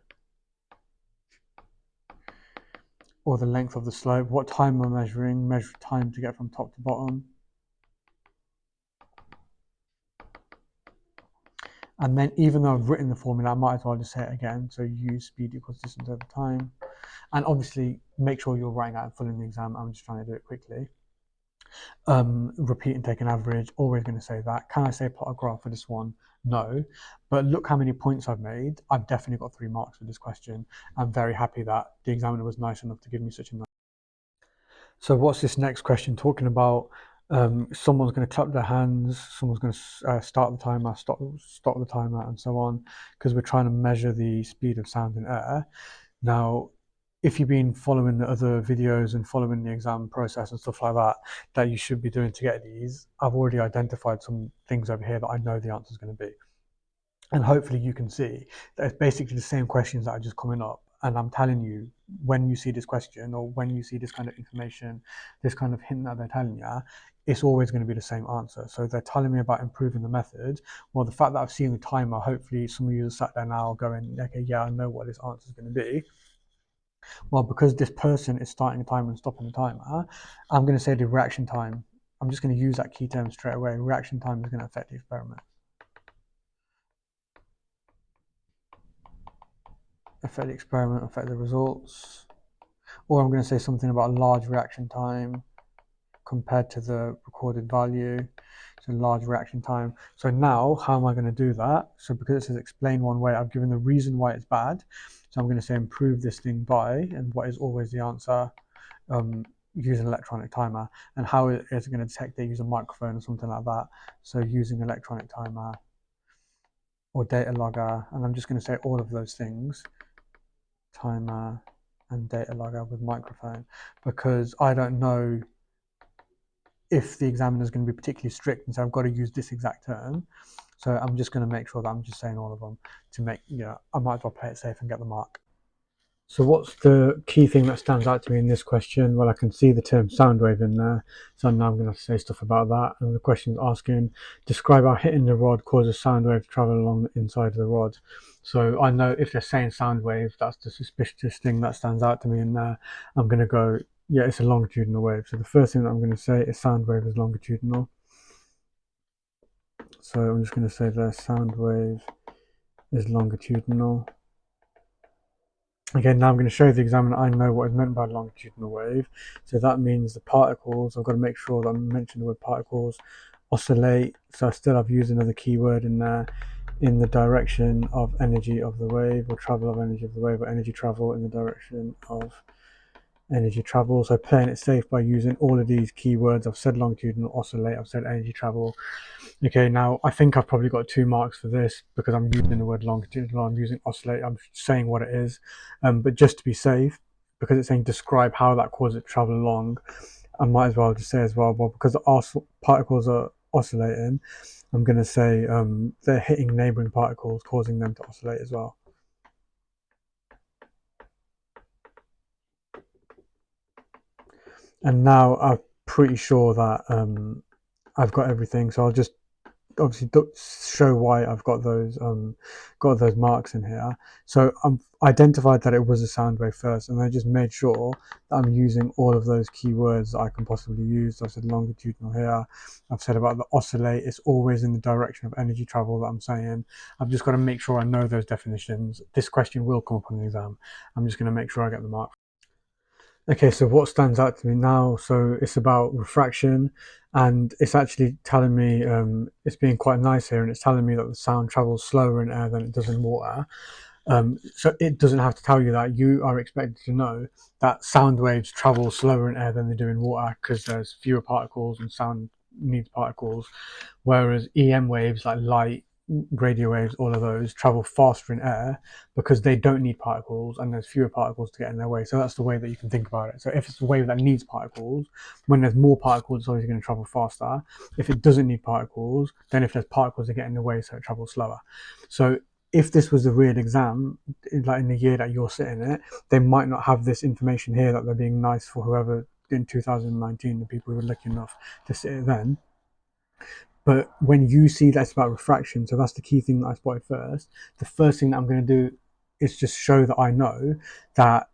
Or the length of the slope. What time am I measuring? Measure time to get from top to bottom. And then even though I've written the formula, I might as well just say it again. So u speed equals distance over time. And obviously make sure you're writing out in full in the exam. I'm just trying to do it quickly. Repeat and take an average, always going to say that. Can I say plot a graph for this one? No. But look how many points I've made. I've definitely got 3 marks for this question. I'm very happy that the examiner was nice enough to give me such a nice. So what's this next question talking about? Someone's going to clap their hands, someone's going to start the timer, stop the timer, and so on, because we're trying to measure the speed of sound in air. Now, if you've been following the other videos and following the exam process and stuff like that you should be doing to get these, I've already identified some things over here that I know the answer is going to be. And hopefully you can see that it's basically the same questions that are just coming up and I'm telling you, when you see this question or when you see this kind of information, this kind of hint that they're telling you, it's always going to be the same answer. So they're telling me about improving the method. Well, the fact that I've seen the timer, hopefully some of you are sat there now going, okay, yeah, I know what this answer is going to be. Well, because this person is starting a timer and stopping the timer, I'm going to say the reaction time. I'm just going to use that key term straight away. Reaction time is going to affect the experiment. Affect the experiment, affect the results. Or I'm going to say something about large reaction time compared to the recorded value. So large reaction time. So now how am I going to do that? So because it says explain one way, I've given the reason why it's bad. So I'm going to say improve this thing by, and what is always the answer, use an electronic timer. And how is it going to detect it? Use a microphone or something like that. So using electronic timer or data logger, and I'm just going to say all of those things, timer and data logger with microphone, because I don't know if the examiner is going to be particularly strict and say I've got to use this exact term. So I'm just going to make sure that I'm just saying all of them to make, I might as well play it safe and get the mark. So what's the key thing that stands out to me in this question? Well, I can see the term sound wave in there, so now I'm going to have to say stuff about that. And the question is asking, describe how hitting the rod causes sound wave to travel along the inside of the rod. So I know if they're saying sound wave, that's the suspicious thing that stands out to me in there. I'm going to go, yeah, it's a longitudinal wave. So the first thing that I'm going to say is sound wave is longitudinal. So I'm just going to say there, sound wave is longitudinal. Again, now I'm going to show the examiner I know what is meant by longitudinal wave. So that means the particles, I've got to make sure that I mention the word particles, oscillate. So I still have used another keyword in there, in the direction of energy of the wave, or travel of energy of the wave, or energy travel in the direction of energy travel. So playing it safe by using all of these keywords. I've said longitudinal, oscillate, I've said energy travel. Okay, now I think I've probably got 2 marks for this because I'm using the word longitudinal, I'm using oscillate, I'm saying what it is. But just to be safe, because it's saying describe how that causes it to travel along, I might as well just say as well, because the particles are oscillating, I'm going to say they're hitting neighboring particles, causing them to oscillate as well. And now I'm pretty sure that I've got everything, so I'll just obviously show why I've got those marks in here. So I've identified that it was a sound wave first, and I just made sure that I'm using all of those keywords that I can possibly use. I've said longitudinal here. I've said about the oscillate, it's always in the direction of energy travel that I'm saying. I've just got to make sure I know those definitions. This question will come up on the exam. I'm just going to make sure I get the mark. Okay, so what stands out to me now? So it's about refraction, and it's actually telling me it's being quite nice here, and it's telling me that the sound travels slower in air than it does in water. So it doesn't have to tell you that. You are expected to know that sound waves travel slower in air than they do in water because there's fewer particles and sound needs particles, whereas EM waves like light, radio waves, all of those travel faster in air because they don't need particles and there's fewer particles to get in their way. So that's the way that you can think about it. So if it's a wave that needs particles, when there's more particles, it's always going to travel faster. If it doesn't need particles, then if there's particles, they get in the way, so it travels slower. So if this was a real exam, like in the year that you're sitting in it, they might not have this information here that they're being nice for whoever in 2019, the people who were lucky enough to sit it then. But when you see that's about refraction, so that's the key thing that I spotted first. The first thing that I'm going to do is just show that I know that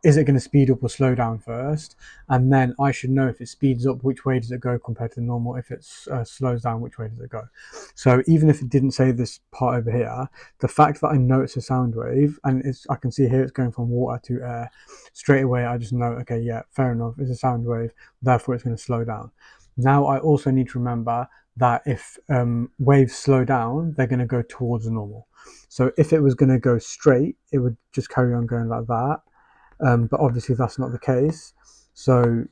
is it going to speed up or slow down first, and then I should know if it speeds up, which way does it go compared to normal. If it slows down, which way does it go? So even if it didn't say this part over here, the fact that I know it's a sound wave, and I can see here it's going from water to air, straight away I just know, okay, yeah, fair enough, it's a sound wave, therefore it's going to slow down. Now I also need to remember that if waves slow down, they're going to go towards the normal. So if it was going to go straight, it would just carry on going like that. But obviously that's not the case. So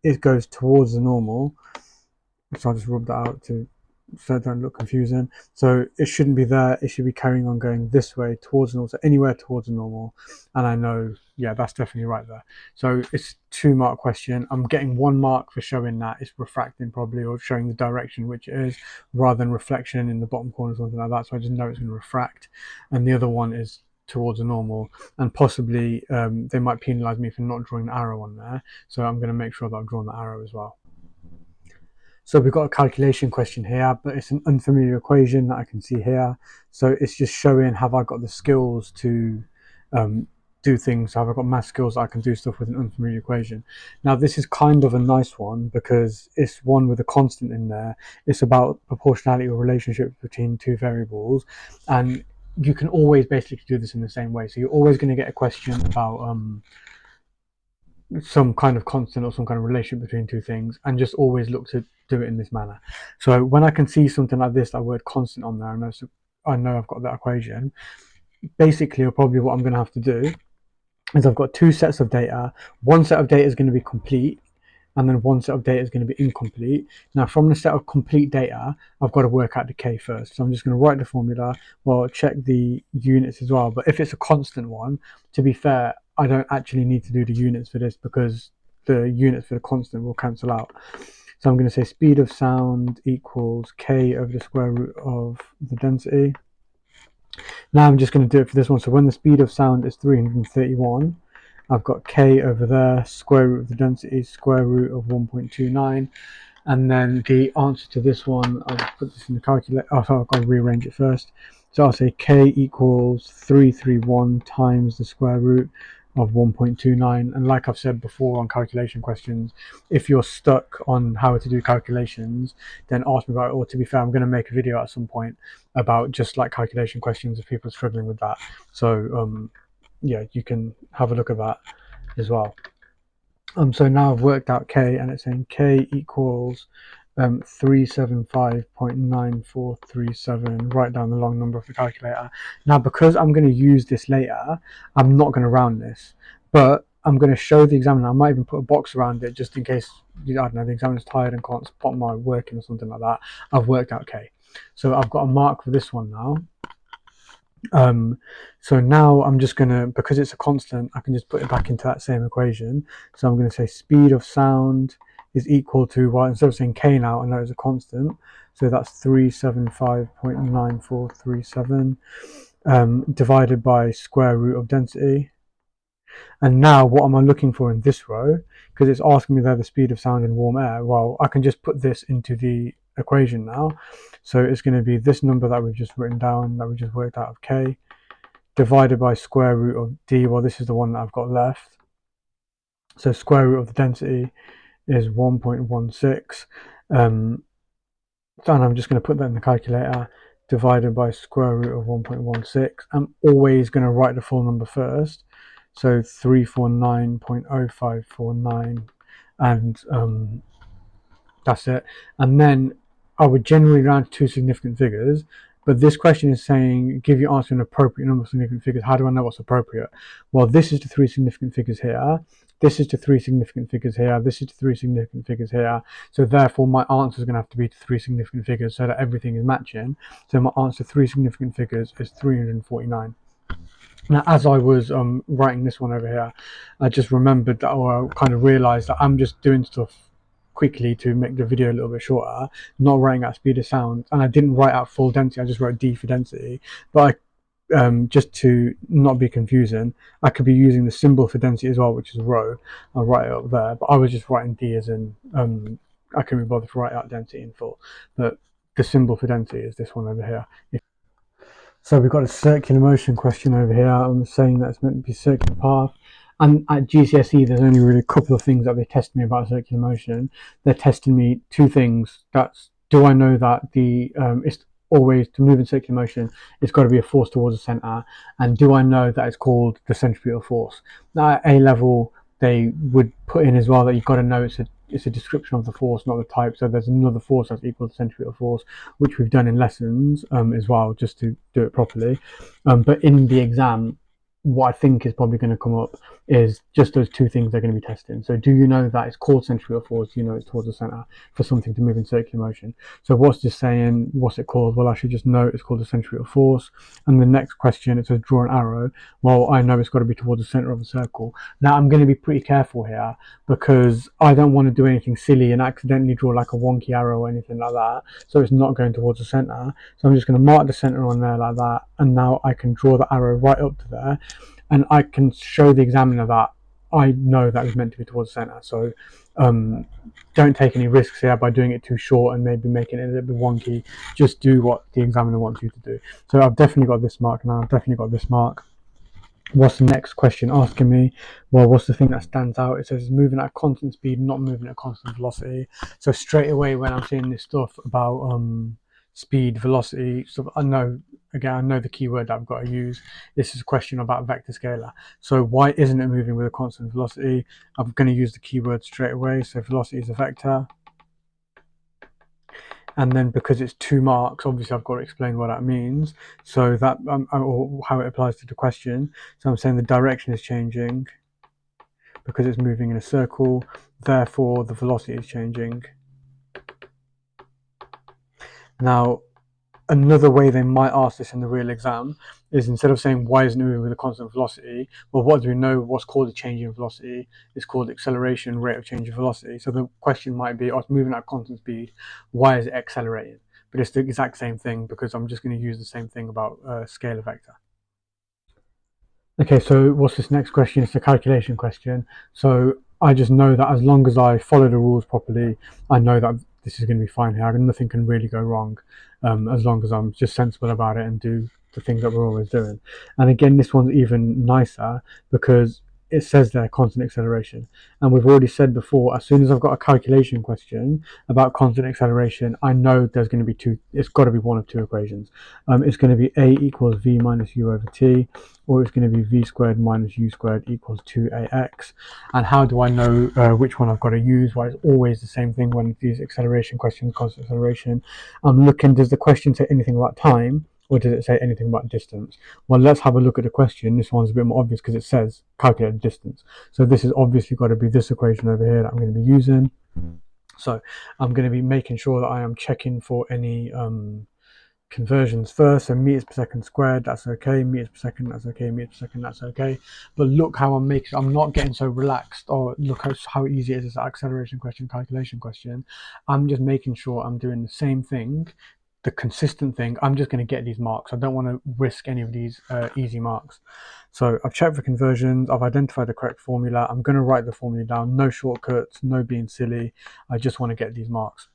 it goes towards the normal. So I'll just rub that out so it don't look confusing. So it shouldn't be there. It should be carrying on going this way towards the normal, so anywhere towards the normal. And I know, yeah, that's definitely right there. So it's 2-mark question. I'm getting 1 mark for showing that it's refracting probably, or showing the direction which it is, rather than reflection in the bottom corner or something like that. So I just know it's going to refract. And the other one is towards a normal, and possibly they might penalise me for not drawing the arrow on there. So I'm going to make sure that I've drawn the arrow as well. So we've got a calculation question here, but it's an unfamiliar equation that I can see here. So it's just showing, have I got the skills to do things? Have I got math skills that I can do stuff with an unfamiliar equation? Now this is kind of a nice one because it's one with a constant in there. It's about proportionality or relationship between two variables, and you can always basically do this in the same way. So you're always going to get a question about some kind of constant or some kind of relationship between two things, and just always look to do it in this manner. So when I can see something like this, that word constant on there, and I know I've got that equation, basically, or probably what I'm going to have to do is I've got two sets of data. One set of data is going to be complete, and then one set of data is going to be incomplete. Now, from the set of complete data, I've got to work out the k first. So I'm just going to write the formula, well, check the units as well. But if it's a constant one, to be fair, I don't actually need to do the units for this because the units for the constant will cancel out. So I'm going to say speed of sound equals k over the square root of the density. Now I'm just going to do it for this one. So when the speed of sound is 331, I've got k over there, square root of the density, square root of 1.29. And then the answer to this one, I'll just put this in the calculator. Oh, so I've got to rearrange it first. So I'll say k equals 331 times the square root of 1.29. And like I've said before on calculation questions, if you're stuck on how to do calculations, then ask me about it. Or to be fair, I'm going to make a video at some point about just like calculation questions if people are struggling with that. So yeah, you can have a look at that as well. So now I've worked out k, and it's saying k equals 375.9437. Write down the long number of the calculator. Now, because I'm going to use this later, I'm not going to round this, but I'm going to show the examiner. I might even put a box around it just in case, I don't know, the examiner's tired and can't spot my working or something like that. I've worked out k. So I've got a mark for this one now. So now I'm just going to, because it's a constant, I can just put it back into that same equation. So I'm going to say speed of sound is equal to, well, instead of saying k now, I know it's a constant. So that's 375.9437 divided by square root of density. And now what am I looking for in this row? Because it's asking me there the speed of sound in warm air. Well, I can just put this into the equation now. So it's going to be this number that we've just written down, that we just worked out of k, divided by square root of d. Well, this is the one that I've got left. So square root of the density is 1.16. And I'm just going to put that in the calculator, divided by square root of 1.16. I'm always going to write the full number first. So 349.0549, and that's it. And then I would generally round to two significant figures, but this question is saying give your answer an appropriate number of significant figures. How do I know what's appropriate? Well, this is the three significant figures here, this is the three significant figures here, this is the three significant figures here. So therefore my answer is going to have to be to three significant figures so that everything is matching. So my answer to three significant figures is 349. Now, as I was writing this one over here, I just remembered that, or I kind of realised that I'm just doing stuff quickly to make the video a little bit shorter, not writing out speed of sound, and I didn't write out full density, I just wrote D for density. But just to not be confusing, I could be using the symbol for density as well, which is rho. I'll write it up there, but I was just writing D as in, I couldn't be bothered to write out density in full, but the symbol for density is this one over here. So we've got a circular motion question over here. I'm saying that it's meant to be circular path. And at GCSE, there's only really a couple of things that they test me about circular motion. They're testing me two things. That's, do I know that the it's always, to move in circular motion, it's got to be a force towards the centre, and do I know that it's called the centripetal force? Now at A level, they would put in as well that you've got to know it's a description of the force, not the type. So there's another force that's equal to centripetal force, which we've done in lessons as well, just to do it properly. But in the exam, what I think is probably going to come up is just those two things they're going to be testing. So do you know that it's called centrifugal force? Do you know it's towards the center for something to move in circular motion? So what's this saying? What's it called? Well, I should just know it's called the centrifugal force. And the next question, it says draw an arrow. Well, I know it's got to be towards the center of a circle. Now I'm going to be pretty careful here because I don't want to do anything silly and accidentally draw like a wonky arrow or anything like that. So it's not going towards the center. So I'm just going to mark the center on there like that. And now I can draw the arrow right up to there, and I can show the examiner that I know that was meant to be towards the centre. So don't take any risks here by doing it too short and maybe making it a little bit wonky. Just do what the examiner wants you to do. So I've definitely got this mark now. I've definitely got this mark. What's the next question asking me? Well, what's the thing that stands out? It says moving at a constant speed, not moving at a constant velocity. So straight away when I'm seeing this stuff about speed, velocity, stuff, I know the keyword that I've got to use. This is a question about vector scalar. So why isn't it moving with a constant velocity? I'm going to use the keyword straight away. So velocity is a vector. And then because it's 2 marks, obviously I've got to explain what that means. So that or how it applies to the question. So I'm saying the direction is changing because it's moving in a circle. Therefore, the velocity is changing. Now, another way they might ask this in the real exam is instead of saying why isn't it moving with a constant velocity, well, what do we know? What's called a change in velocity is called acceleration, rate of change in velocity. So the question might be, oh, it's moving at constant speed, why is it accelerating? But it's the exact same thing because I'm just going to use the same thing about scalar vector. Okay, so what's this next question? It's a calculation question. So I just know that as long as I follow the rules properly, I know that this is going to be fine here. Nothing can really go wrong as long as I'm just sensible about it and do the things that we're always doing. And again, this one's even nicer because it says there constant acceleration. And we've already said before, as soon as I've got a calculation question about constant acceleration, I know there's going to be two, it's got to be one of two equations. It's going to be a equals v minus u over t, or it's going to be v squared minus u squared equals 2ax. And how do I know which one I've got to use? Well, it's always the same thing when these acceleration questions, constant acceleration. I'm looking, does the question say anything about time? Or does it say anything about distance? Well, let's have a look at the question. This one's a bit more obvious because it says calculate distance. So this has obviously got to be this equation over here that I'm going to be using. So I'm going to be making sure that I am checking for any conversions first. So meters per second squared, that's okay. Meters per second, that's okay. Meters per second, that's okay. But look how I'm not getting so relaxed. Or look how easy it is, this acceleration question, calculation question. I'm just making sure I'm doing the same thing, the consistent thing. I'm just going to get these marks. I don't want to risk any of these easy marks. So I've checked for conversions. I've identified the correct formula. I'm going to write the formula down. No shortcuts, no being silly. I just want to get these marks.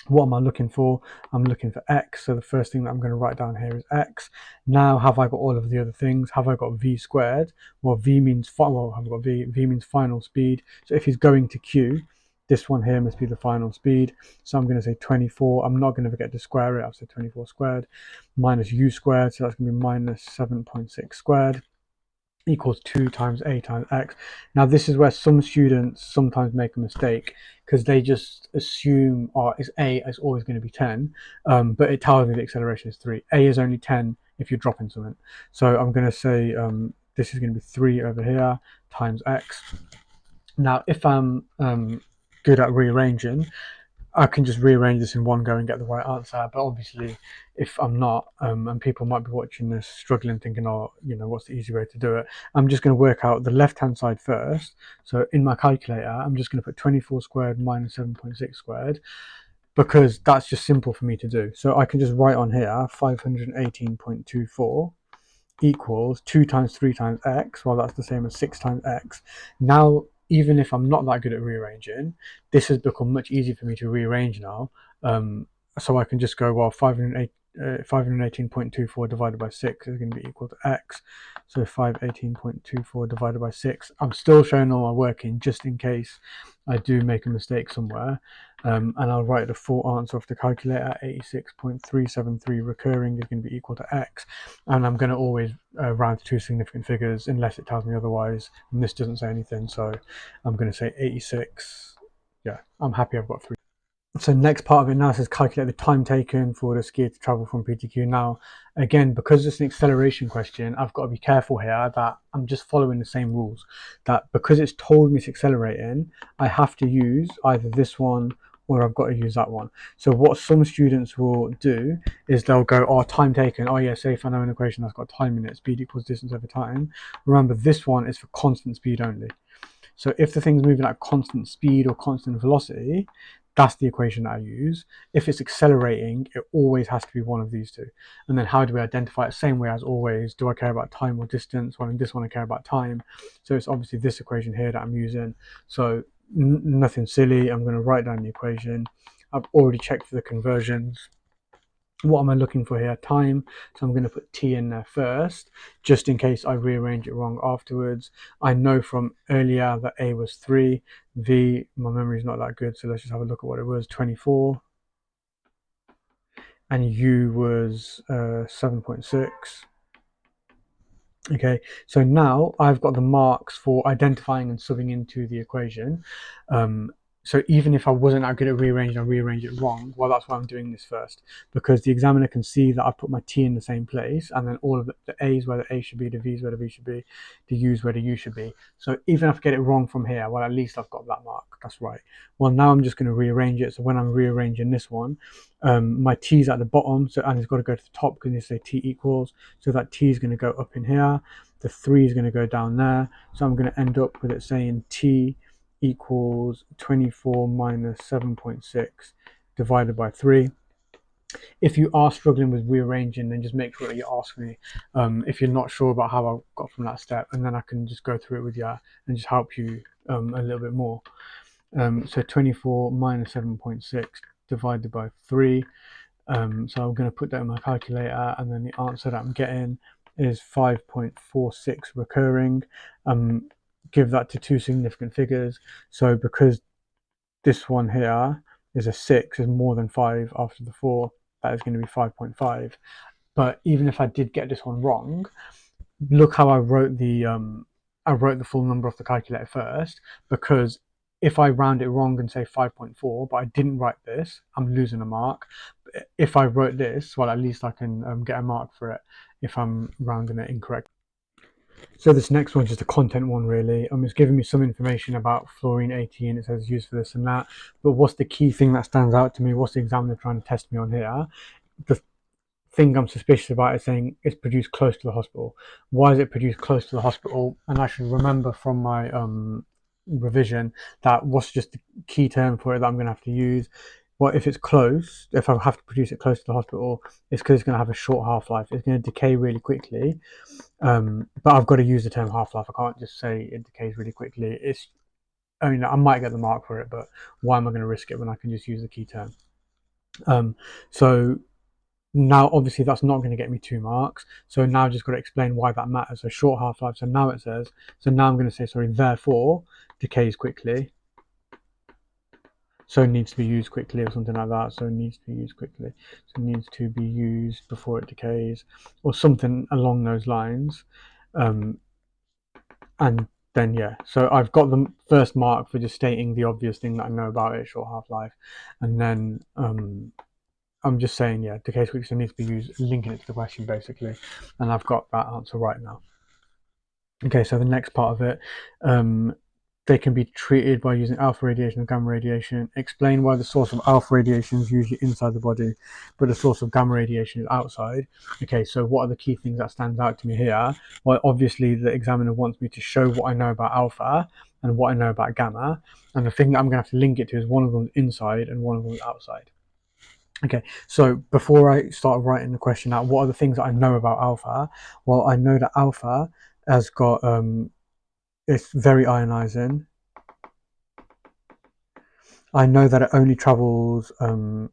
What am I looking for? I'm looking for x. So the first thing that I'm going to write down here is x. Now, have I got all of the other things? Have I got v squared? Well, v means I've got v means final speed. So if he's going to q, this one here must be the final speed. So I'm going to say 24. I'm not going to forget to square it. I've said 24 squared minus u squared. So that's going to be minus 7.6 squared equals 2 times a times x. Now this is where some students sometimes make a mistake because they just assume, oh, it's a, it's always going to be 10, but it tells me the acceleration is 3. A is only 10 if you're dropping something. So I'm going to say this is going to be 3 over here times x. Now if I'm good at rearranging, I can just rearrange this in one go and get the right answer. But obviously, if I'm not, and people might be watching this struggling, thinking, oh, what's the easy way to do it? I'm just going to work out the left-hand side first. So in my calculator, I'm just going to put 24 squared minus 7.6 squared because that's just simple for me to do. So I can just write on here 518.24 equals 2 times 3 times x. Well, that's the same as 6 times x. Now, even if I'm not that good at rearranging, this has become much easier for me to rearrange now. So I can just go, well, 518.24 divided by 6 is going to be equal to x. So 518.24 divided by 6. I'm still showing all my working just in case I do make a mistake somewhere. And I'll write the full answer off the calculator. 86.373 recurring is going to be equal to x. And I'm going to always round to two significant figures unless it tells me otherwise. And this doesn't say anything. So I'm going to say 86. Yeah, I'm happy I've got 3. So next part of it now says calculate the time taken for the skier to travel from P to Q. Now, again, because it's an acceleration question, I've got to be careful here that I'm just following the same rules. That because it's told me it's accelerating, I have to use either this one or I've got to use that one. So what some students will do is they'll go, oh, time taken. Oh yeah, say if I know an equation that's got time in it, speed equals distance over time. Remember, this one is for constant speed only. So if the thing's moving at constant speed or constant velocity, that's the equation that I use. If it's accelerating, it always has to be one of these two. And then how do we identify it? Same way as always. Do I care about time or distance? Well, in this one, I care about time. So it's obviously this equation here that I'm using. So nothing silly. I'm going to write down the equation. I've already checked for the conversions. What am I looking for here? Time. So I'm going to put t in there first, just in case I rearrange it wrong afterwards. I know from earlier that a was 3, v, my memory is not that good, so let's just have a look at what it was, 24, and u was 7.6. Okay, so now I've got the marks for identifying and subbing into the equation. So even if I wasn't that good at rearranging, I rearrange it wrong. Well, that's why I'm doing this first, because the examiner can see that I've put my t in the same place, and then all of the a's where the a should be, the v's where the v should be, the u's where the u should be. So even if I get it wrong from here, well, at least I've got that mark. That's right. Well, now I'm just going to rearrange it. So when I'm rearranging this one, my t's at the bottom, so and it's got to go to the top because you say t equals. So that t is going to go up in here. The 3 is going to go down there. So I'm going to end up with it saying t equals 24 minus 7.6 divided by 3. If you are struggling with rearranging, then just make sure that you ask me if you're not sure about how I got from that step, and then I can just go through it with you and just help you a little bit more. So 24 minus 7.6 divided by 3. So I'm going to put that in my calculator, and then the answer that I'm getting is 5.46 recurring. Give that to two significant figures. So because this one here is a 6, is more than 5 after the 4, that is going to be 5.5. But even if I did get this one wrong, look how I wrote the full number off the calculator first, because if I round it wrong and say 5.4, but I didn't write this, I'm losing a mark. If I wrote this, well, at least I can get a mark for it if I'm rounding it incorrect. So this next one's just a content one, really. It's giving me some information about fluorine 18. It says used for this and that. But what's the key thing that stands out to me? What's the examiner trying to test me on here? The thing I'm suspicious about is saying it's produced close to the hospital. Why is it produced close to the hospital? And I should remember from my revision that what's just the key term for it that I'm going to have to use. Well, if it's close, if I have to produce it close to the hospital, it's because it's going to have a short half-life. It's going to decay really quickly. But I've got to use the term half-life. I can't just say it decays really quickly. I might get the mark for it, but why am I going to risk it when I can just use the key term? So now, obviously, that's not going to get me 2 marks. So now I've just got to explain why that matters. So short half-life. So now it says, so now I'm going to say, sorry, therefore, decays quickly. So it needs to be used quickly or something like that. So it needs to be used quickly. So it needs to be used before it decays or something along those lines. And then, yeah, so I've got the first mark for just stating the obvious thing that I know about it, short half-life. And then I'm just saying, yeah, decays quickly, so it needs to be used, linking it to the question, basically. And I've got that answer right now. Okay, so the next part of it, they can be treated by using alpha radiation or gamma radiation. Explain why the source of alpha radiation is usually inside the body, but the source of gamma radiation is outside. Okay, so what are the key things that stand out to me here? Well, obviously the examiner wants me to show what I know about alpha and what I know about gamma. And the thing that I'm going to have to link it to is one of them inside and one of them outside. Okay, so before I start writing the question out, what are the things that I know about alpha? Well, I know that alpha has got it's very ionizing. I know that it only travels a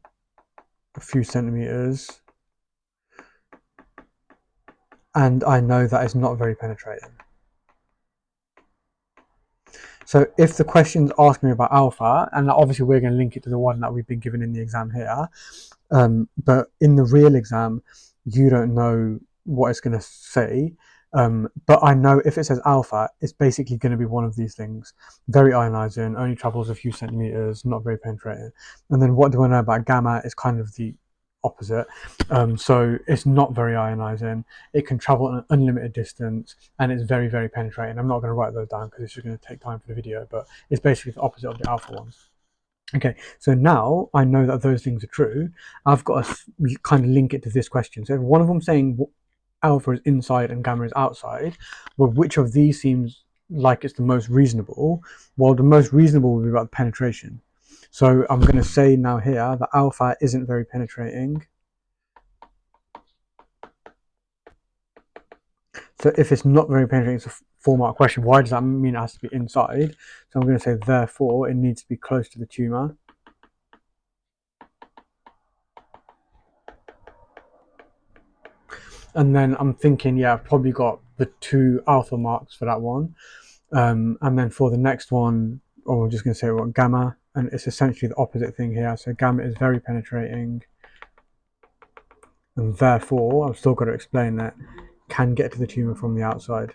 few centimeters, and I know that it's not very penetrating. So if the questions ask me about alpha, and obviously we're going to link it to the one that we've been given in the exam here, but in the real exam, you don't know what it's going to say. But I know if it says alpha, it's basically going to be one of these things. Very ionizing, only travels a few centimeters, not very penetrating. And then what do I know about gamma? Is kind of the opposite. So it's not very ionizing. It can travel an unlimited distance, and it's very, very penetrating. I'm not going to write those down because it's just going to take time for the video, but it's basically the opposite of the alpha ones. Okay, so now I know that those things are true. I've got to kind of link it to this question. So if one of them saying alpha is inside and gamma is outside, well, which of these seems like it's the most reasonable? Well, the most reasonable would be about the penetration. So I'm going to say now here that alpha isn't very penetrating. So if it's not very penetrating, it's a 4-mark question. Why does that mean it has to be inside? So I'm going to say therefore it needs to be close to the tumour. And then I'm thinking, yeah, I've probably got the 2 alpha marks for that one. And then for the next one, or I'm just going to say what gamma, and it's essentially the opposite thing here. So gamma is very penetrating, and therefore I've still got to explain that can get to the tumour from the outside.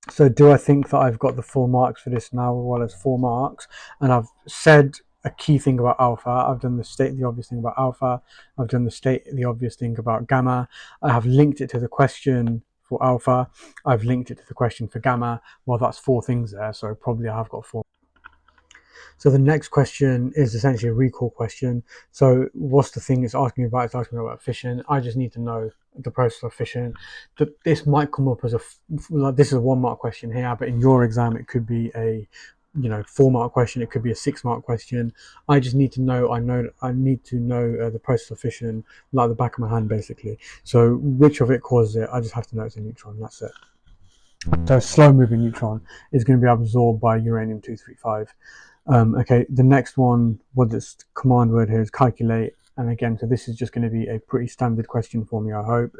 So do I think that I've got the 4 marks for this now? Well, as 4 marks, and I've said a key thing about alpha. I've done the state the obvious thing about alpha. I've done the state the obvious thing about gamma. I have linked it to the question for alpha. I've linked it to the question for gamma. Well, that's 4 things there, so probably I have got 4. So the next question is essentially a recall question. So what's the thing it's asking me about? It's asking me about fission. I just need to know the process of fission. This might come up as like this is a 1-mark question here, but in your exam it could be a 4-mark question. It could be a 6-mark question. I just need to know. I need to know the process of fission like the back of my hand, basically. So which of it causes it? I just have to know it's a neutron. That's it. So slow-moving neutron is going to be absorbed by uranium-235. Okay, the next one, what this command word here is calculate. And again, so this is just going to be a pretty standard question for me, I hope.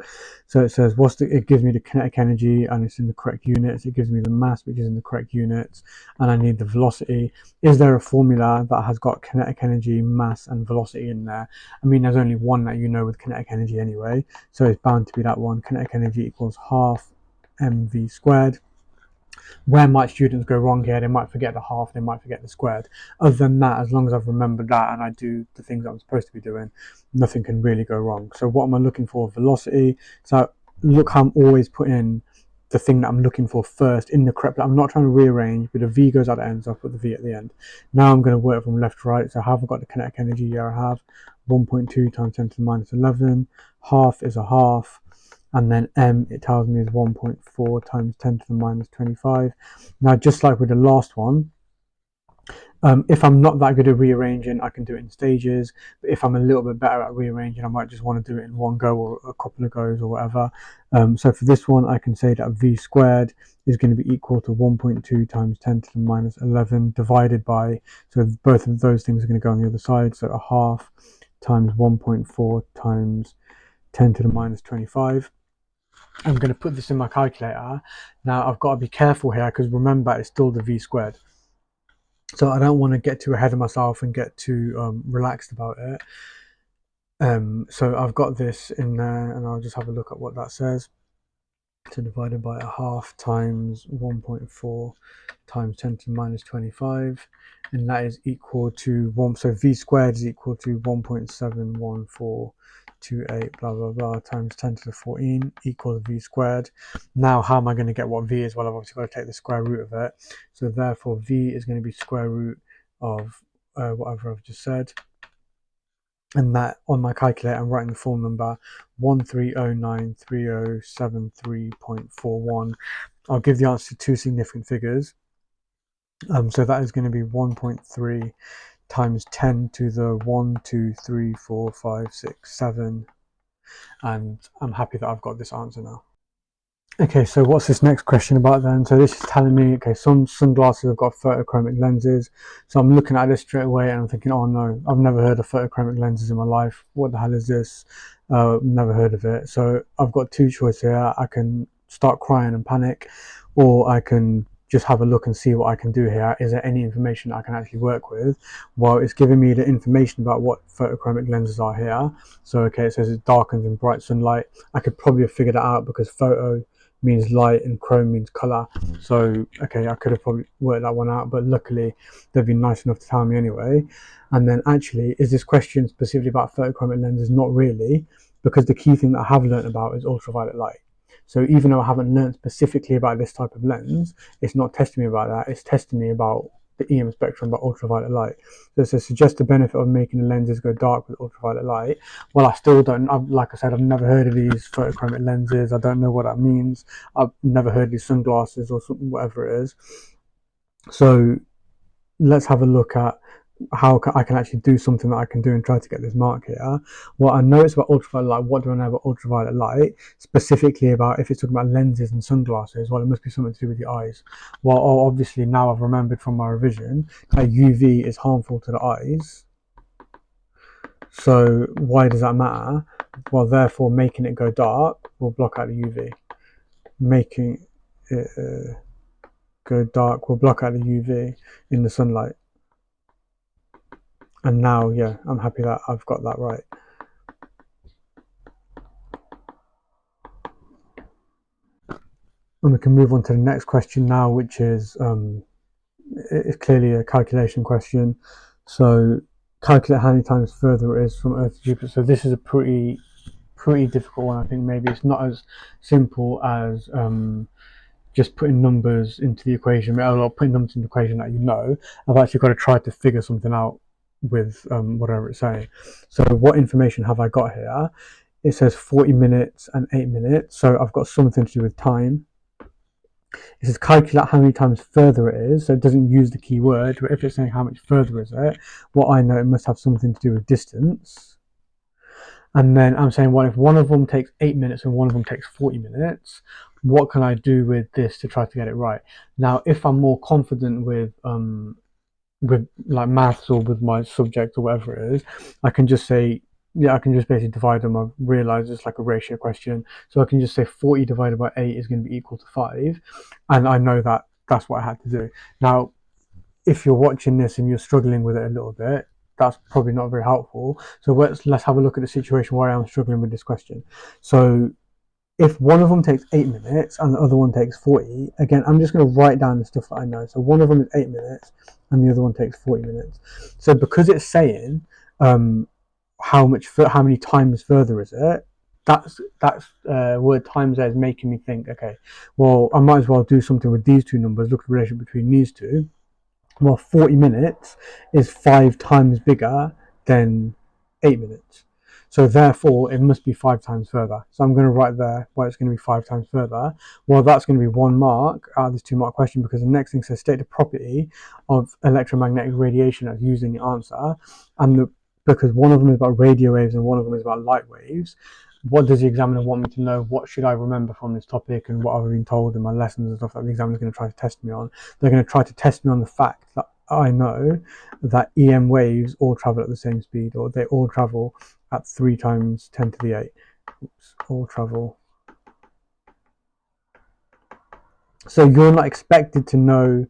So it says, it gives me the kinetic energy and it's in the correct units. It gives me the mass, which is in the correct units. And I need the velocity. Is there a formula that has got kinetic energy, mass, and velocity in there? I mean, there's only one that you know with kinetic energy anyway. So it's bound to be that one. Kinetic energy equals half mv squared. Where might students go wrong here? They might forget the half, they might forget the squared. Other than that, as long as I've remembered that and I do the things I'm supposed to be doing, nothing can really go wrong. So what am I looking for? Velocity. So look how I'm always putting in the thing that I'm looking for first in the correct. I'm not trying to rearrange, but the V goes at the end, so I'll put the V at the end. Now I'm going to work from left to right. So how have I got the kinetic energy here? I have 1.2 times 10 to the minus 11. Half is a half. And then m, it tells me, is 1.4 times 10 to the minus 25. Now, just like with the last one, if I'm not that good at rearranging, I can do it in stages. But if I'm a little bit better at rearranging, I might just want to do it in one go or a couple of goes or whatever. So for this one, I can say that v squared is going to be equal to 1.2 times 10 to the minus 11 divided by, so both of those things are going to go on the other side. So a half times 1.4 times 10 to the minus 25. I'm going to put this in my calculator. Now I've got to be careful here because remember it's still the v squared. So I don't want to get too ahead of myself and get too relaxed about it. So I've got this in there and I'll just have a look at what that says. So divided by a half times 1.4 times 10 to the minus 25. And that is equal to 1. So v squared is equal to 1.71428 blah blah blah times 10 to the 14 equals v squared. Now how am I going to get what v is? Well, I've obviously got to take the square root of it. So therefore v is going to be square root of whatever I've just said. And that on my calculator, I'm writing the full number 13093073.41. I'll give the answer to 2 significant figures. So that is going to be 1.3 times 10 to the 1, 2, 3, 4, 5, 6, 7. And I'm happy that I've got this answer now. Okay, so what's this next question about then? So this is telling me, okay, some sunglasses have got photochromic lenses. So I'm looking at this straight away and I'm thinking, oh no, I've never heard of photochromic lenses in my life. What the hell is this? Never heard of it. So I've got 2 choices here. I can start crying and panic, or I can just have a look and see what I can do here. Is there any information I can actually work with? Well, it's giving me the information about what photochromic lenses are here. So, okay, it says it darkens in bright sunlight. I could probably have figured it out because photo means light and chrome means color. So, okay, I could have probably worked that one out, but luckily they've been nice enough to tell me anyway. And then actually, is this question specifically about photochromic lenses? Not really, because the key thing that I have learned about is ultraviolet light. So even though I haven't learned specifically about this type of lens, it's not testing me about that. It's testing me about the EM spectrum, about ultraviolet light. So it says, suggest the benefit of making the lenses go dark with ultraviolet light. Well, I still don't, like I said, I've never heard of these photochromic lenses. I don't know what that means. I've never heard of these sunglasses or something, whatever it is. So let's have a look at how I can actually do something that I can do and try to get this mark here. What I know is about ultraviolet light. What do I know about ultraviolet light? Specifically about if it's talking about lenses and sunglasses, well, it must be something to do with the eyes. Well, obviously now I've remembered from my revision that UV is harmful to the eyes. So why does that matter? Well, therefore making it go dark will block out the UV. Making it go dark will block out the UV in the sunlight. And now, yeah, I'm happy that I've got that right. And we can move on to the next question now, which is it's clearly a calculation question. So calculate how many times further it is from Earth to Jupiter. So this is a pretty difficult one. I think maybe it's not as simple as just putting numbers into the equation, or putting numbers into the equation that you know. I've actually got to try to figure something out with whatever it's saying. So what information have I got here? It says 40 minutes and 8 minutes. So I've got something to do with time. It says calculate how many times further it is. So it doesn't use the key word, but if it's saying how much further is it, what I know, it must have something to do with distance. And then I'm saying, well, if one of them takes 8 minutes and one of them takes 40 minutes, what can I do with this to try to get it right? Now, if I'm more confident with like maths or with my subject or whatever it is, I can just say, yeah, I can just basically divide them. I've realized it's like a ratio question. So I can just say 40 divided by 8 is going to be equal to 5. And I know that that's what I had to do. Now, if you're watching this and you're struggling with it a little bit, that's probably not very helpful. So let's have a look at the situation where I'm struggling with this question. So if one of them takes 8 minutes and the other one takes 40, again, I'm just going to write down the stuff that I know. So one of them is 8 minutes and the other one takes 40 minutes. So because it's saying how many times further is it, that's word times there is making me think, okay, well, I might as well do something with these two numbers, look at the relationship between these two. Well, 40 minutes is 5 times bigger than 8 minutes. So therefore, it must be 5 times further. So I'm going to write there why it's going to be 5 times further. Well, that's going to be 1 mark out of this 2 mark question, because the next thing says state the property of electromagnetic radiation as used in the answer. And because one of them is about radio waves and one of them is about light waves, what does the examiner want me to know? What should I remember from this topic and what I've been told in my lessons and stuff that the examiner is going to try to test me on? They're going to try to test me on the fact that I know that EM waves all travel at the same speed, or they all travel at 3 times 10 to the 8. Oops, all travel. So you're not expected to know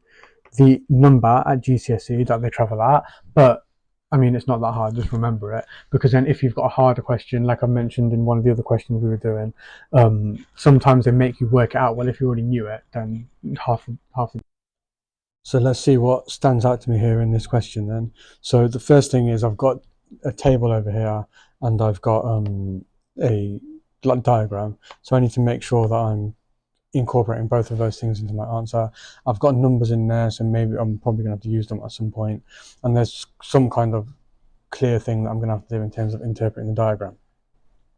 the number at GCSE that they travel at, but I mean, it's not that hard, just remember it, because then if you've got a harder question, like I mentioned in one of the other questions we were doing, sometimes they make you work it out. Well, if you already knew it, then half the. So let's see what stands out to me here in this question then. So the first thing is I've got a table over here and I've got a diagram. So I need to make sure that I'm incorporating both of those things into my answer. I've got numbers in there, so maybe I'm probably going to have to use them at some point. And there's some kind of clear thing that I'm going to have to do in terms of interpreting the diagram.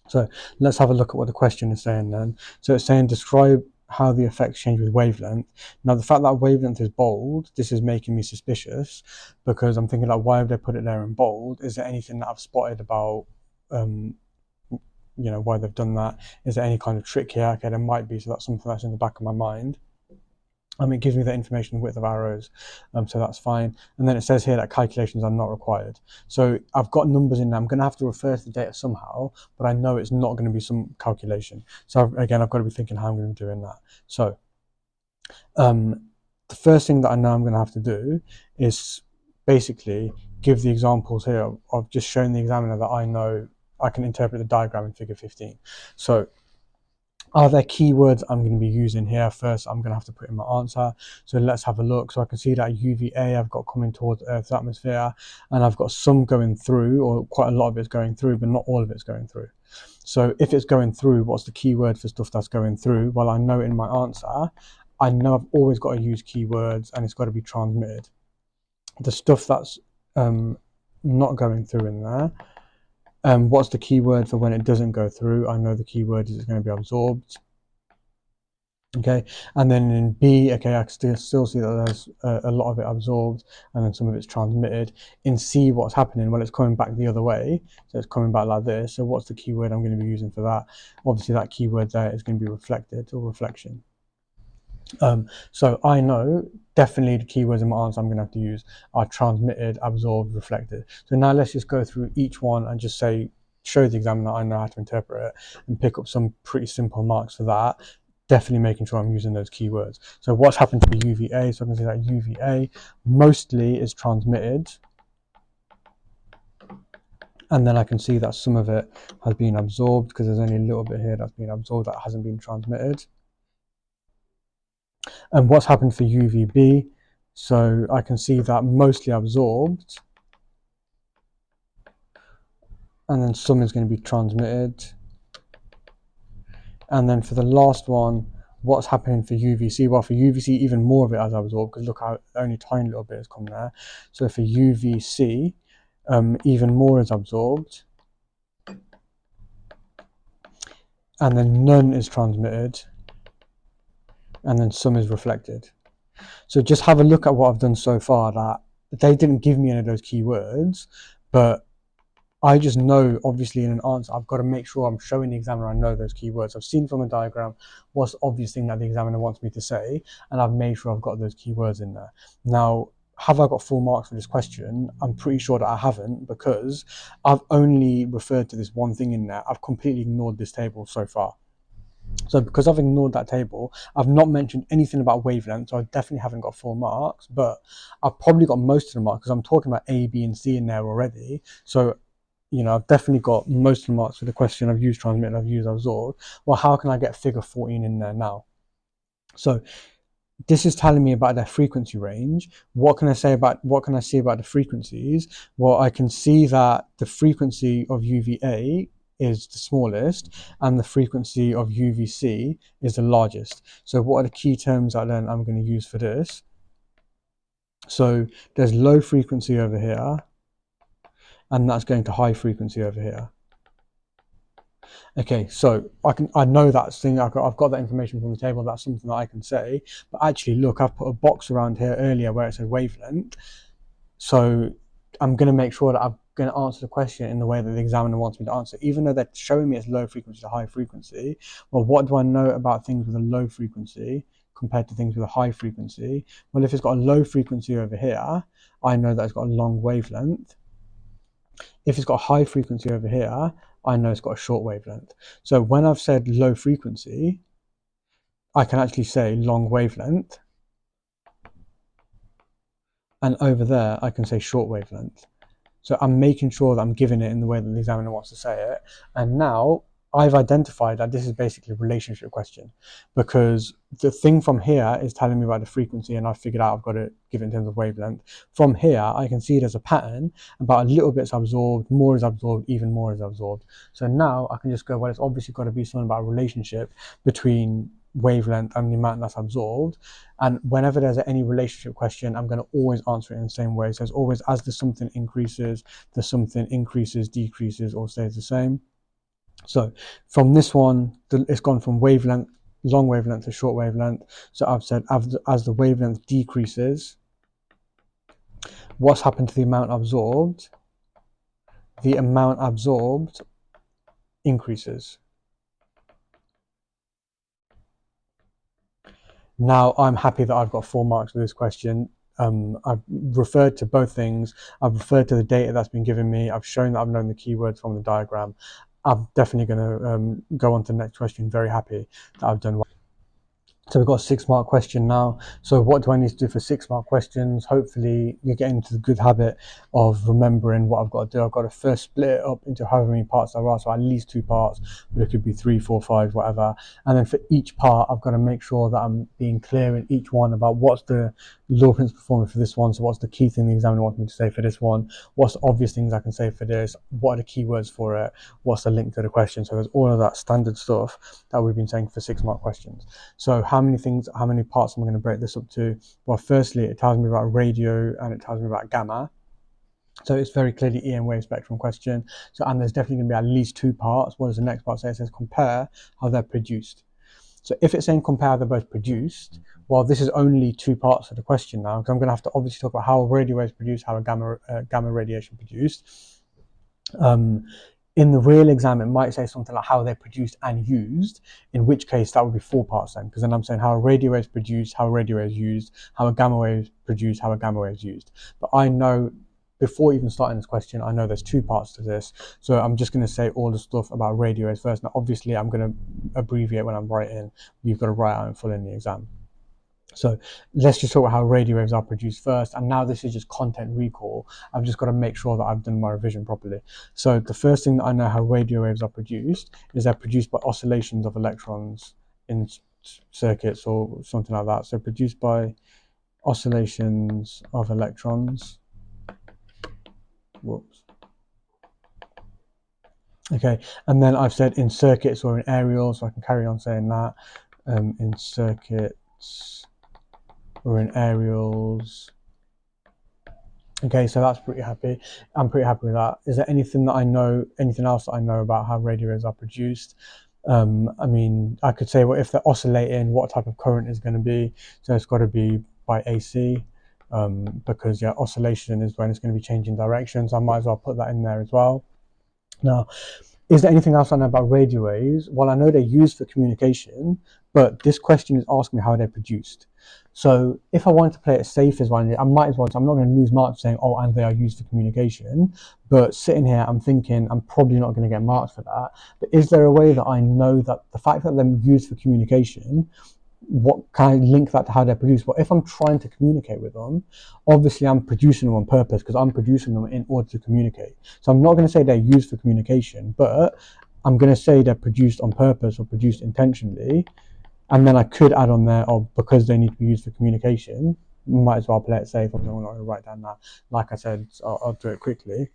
So let's have a look at what the question is saying then. So it's saying describe how the effects change with wavelength. Now the fact that wavelength is bold, this is making me suspicious, because I'm thinking like, why have they put it there in bold? Is there anything that I've spotted about why they've done that? Is there any kind of trick here? Okay, there might be, so that's something that's in the back of my mind. It gives me the information width of arrows, so that's fine. And then it says here that calculations are not required. So I've got numbers in there. I'm going to have to refer to the data somehow, but I know it's not going to be some calculation. So again, I've got to be thinking how I'm going to be doing that. So the the first thing that I know I'm going to have to do is basically give the examples here of just showing the examiner that I know I can interpret the diagram in figure 15. So are there keywords I'm going to be using here? First, I'm going to have to put in my answer. So let's have a look. So I can see that UVA I've got coming towards Earth's atmosphere, and I've got some going through, or quite a lot of it's going through, but not all of it's going through. So if it's going through, what's the keyword for stuff that's going through? Well, I know in my answer, I know I've always got to use keywords, and it's got to be transmitted. The stuff that's not going through in there, what's the keyword for when it doesn't go through? I know the keyword is it's going to be absorbed. Okay, and then in B, okay, I can still see that there's a lot of it absorbed, and then some of it's transmitted. In C, what's happening? Well, it's coming back the other way, so it's coming back like this. So what's the keyword I'm going to be using for that? Obviously, that keyword there is going to be reflected or reflection. So I know definitely the keywords in my answer I'm going to have to use are transmitted, absorbed, reflected. So now let's just go through each one and just say, show the examiner I know how to interpret it, and pick up some pretty simple marks for that. Definitely making sure I'm using those keywords. So what's happened to the UVA? So I can see that UVA mostly is transmitted, and then I can see that some of it has been absorbed because there's only a little bit here that's been absorbed that hasn't been transmitted. And what's happened for UVB? So I can see that mostly absorbed, and then some is going to be transmitted. And then for the last one, what's happening for UVC? Well, for UVC, even more of it has absorbed, because look how only a tiny little bit has come there. So for UVC, even more is absorbed, and then none is transmitted, and then some is reflected. So just have a look at what I've done so far, that they didn't give me any of those keywords, but I just know, obviously, in an answer, I've got to make sure I'm showing the examiner I know those keywords. I've seen from a diagram what's the obvious thing that the examiner wants me to say, and I've made sure I've got those keywords in there. Now, have I got full marks for this question? I'm pretty sure that I haven't, because I've only referred to this one thing in there. I've completely ignored this table so far. So because I've ignored that table, I've not mentioned anything about wavelength, so I definitely haven't got full marks, but I've probably got most of the marks because I'm talking about A, B, and C in there already. So I've definitely got most of the marks for the question. I've used transmit, I've used absorb. Well, how can I get figure 14 in there now? So this is telling me about their frequency range. What can I see about the frequencies? Well, I can see that the frequency of UVA is the smallest, and the frequency of UVC is the largest. So what are the key terms that then I'm going to use for this? So there's low frequency over here, and that's going to high frequency over here. Okay, so I know that thing. I've got that information from the table. That's something that I can say. But actually, look, I've put a box around here earlier where it said wavelength. So I'm going to make sure that I'm going to answer the question in the way that the examiner wants me to answer, even though they're showing me it's low frequency to high frequency. Well, what do I know about things with a low frequency compared to things with a high frequency? Well, if it's got a low frequency over here, I know that it's got a long wavelength. If it's got a high frequency over here, I know it's got a short wavelength. So when I've said low frequency, I can actually say long wavelength. And over there, I can say short wavelength. So I'm making sure that I'm giving it in the way that the examiner wants to say it. And now I've identified that this is basically a relationship question, because the thing from here is telling me about the frequency, and I've figured out I've got to give it in terms of wavelength. From here, I can see there's a pattern about a little bit's absorbed, more is absorbed, even more is absorbed. So now I can just go, well, it's obviously got to be something about a relationship between wavelength and the amount that's absorbed. And whenever there's any relationship question, I'm going to always answer it in the same way. So it's always, as the something increases, the something increases, decreases, or stays the same. So from this one, it's gone from wavelength, long wavelength to short wavelength. So I've said as the wavelength decreases, what's happened to the amount absorbed? The amount absorbed increases. Now I'm happy that I've got 4 marks for this question. I've referred to both things. I've referred to the data that's been given me. I've shown that I've known the keywords from the diagram. I'm definitely going to go on to the next question. Very happy that I've done well. So we've got a 6 mark question now. So what do I need to do for 6 mark questions? Hopefully you're getting into the good habit of remembering what I've got to do. I've got to first split it up into however many parts there are, so at least 2 parts, but it could be 3, 4, 5, whatever. And then for each part, I've got to make sure that I'm being clear in each one about what's the law principle performance for this one. So what's the key thing the examiner wants me to say for this one? What's the obvious things I can say for this? What are the keywords for it? What's the link to the question? So there's all of that standard stuff that we've been saying for 6 mark questions. So how many parts am I going to break this up to? Well, firstly, it tells me about radio and it tells me about gamma. So it's very clearly EM wave spectrum question. So, and there's definitely going to be at least 2 parts. What does the next part say? It says compare how they're produced. So if it's saying compare how they're both produced, well, this is only 2 parts of the question now, because I'm going to have to obviously talk about how radio waves produced, how a gamma radiation produced. In the real exam, it might say something like how they're produced and used, in which case that would be 4 parts then, because then I'm saying how a radio wave is produced, how a radio wave is used, how a gamma wave is produced, how a gamma wave is used. But I know, before even starting this question, I know there's 2 parts to this, so I'm just going to say all the stuff about radio waves first. Now, obviously, I'm going to abbreviate when I'm writing. You've got to write out in full in the exam. So let's just talk about how radio waves are produced first. And now this is just content recall. I've just got to make sure that I've done my revision properly. So the first thing that I know how radio waves are produced is they're produced by oscillations of electrons in circuits or something like that. So produced by oscillations of electrons. Whoops. Okay, and then I've said in circuits or in areals, so I can carry on saying that. In circuits or in areals. Okay, so that's pretty happy. I'm pretty happy with that. Is there anything else that I know about how radio waves are produced? I mean, I could say, well, if they're oscillating, what type of current is going to be? So it's got to be by AC, because oscillation is when it's going to be changing direction. So I might as well put that in there as well. Now, is there anything else I know about radio waves? Well, I know they're used for communication, but this question is asking me how they're produced. So if I wanted to play it safe as well, I might as well. I'm not going to lose marks saying, oh, and they are used for communication. But sitting here, I'm thinking I'm probably not going to get marks for that. But is there a way that I know that the fact that they're used for communication, what can I link that to how they're produced? Well, if I'm trying to communicate with them, obviously I'm producing them on purpose because I'm producing them in order to communicate. So I'm not going to say they're used for communication, but I'm going to say they're produced on purpose or produced intentionally. And then I could add on there, oh, because they need to be used for communication, might as well play it safe. I'm not going to write down that. Like I said, I'll do it quickly.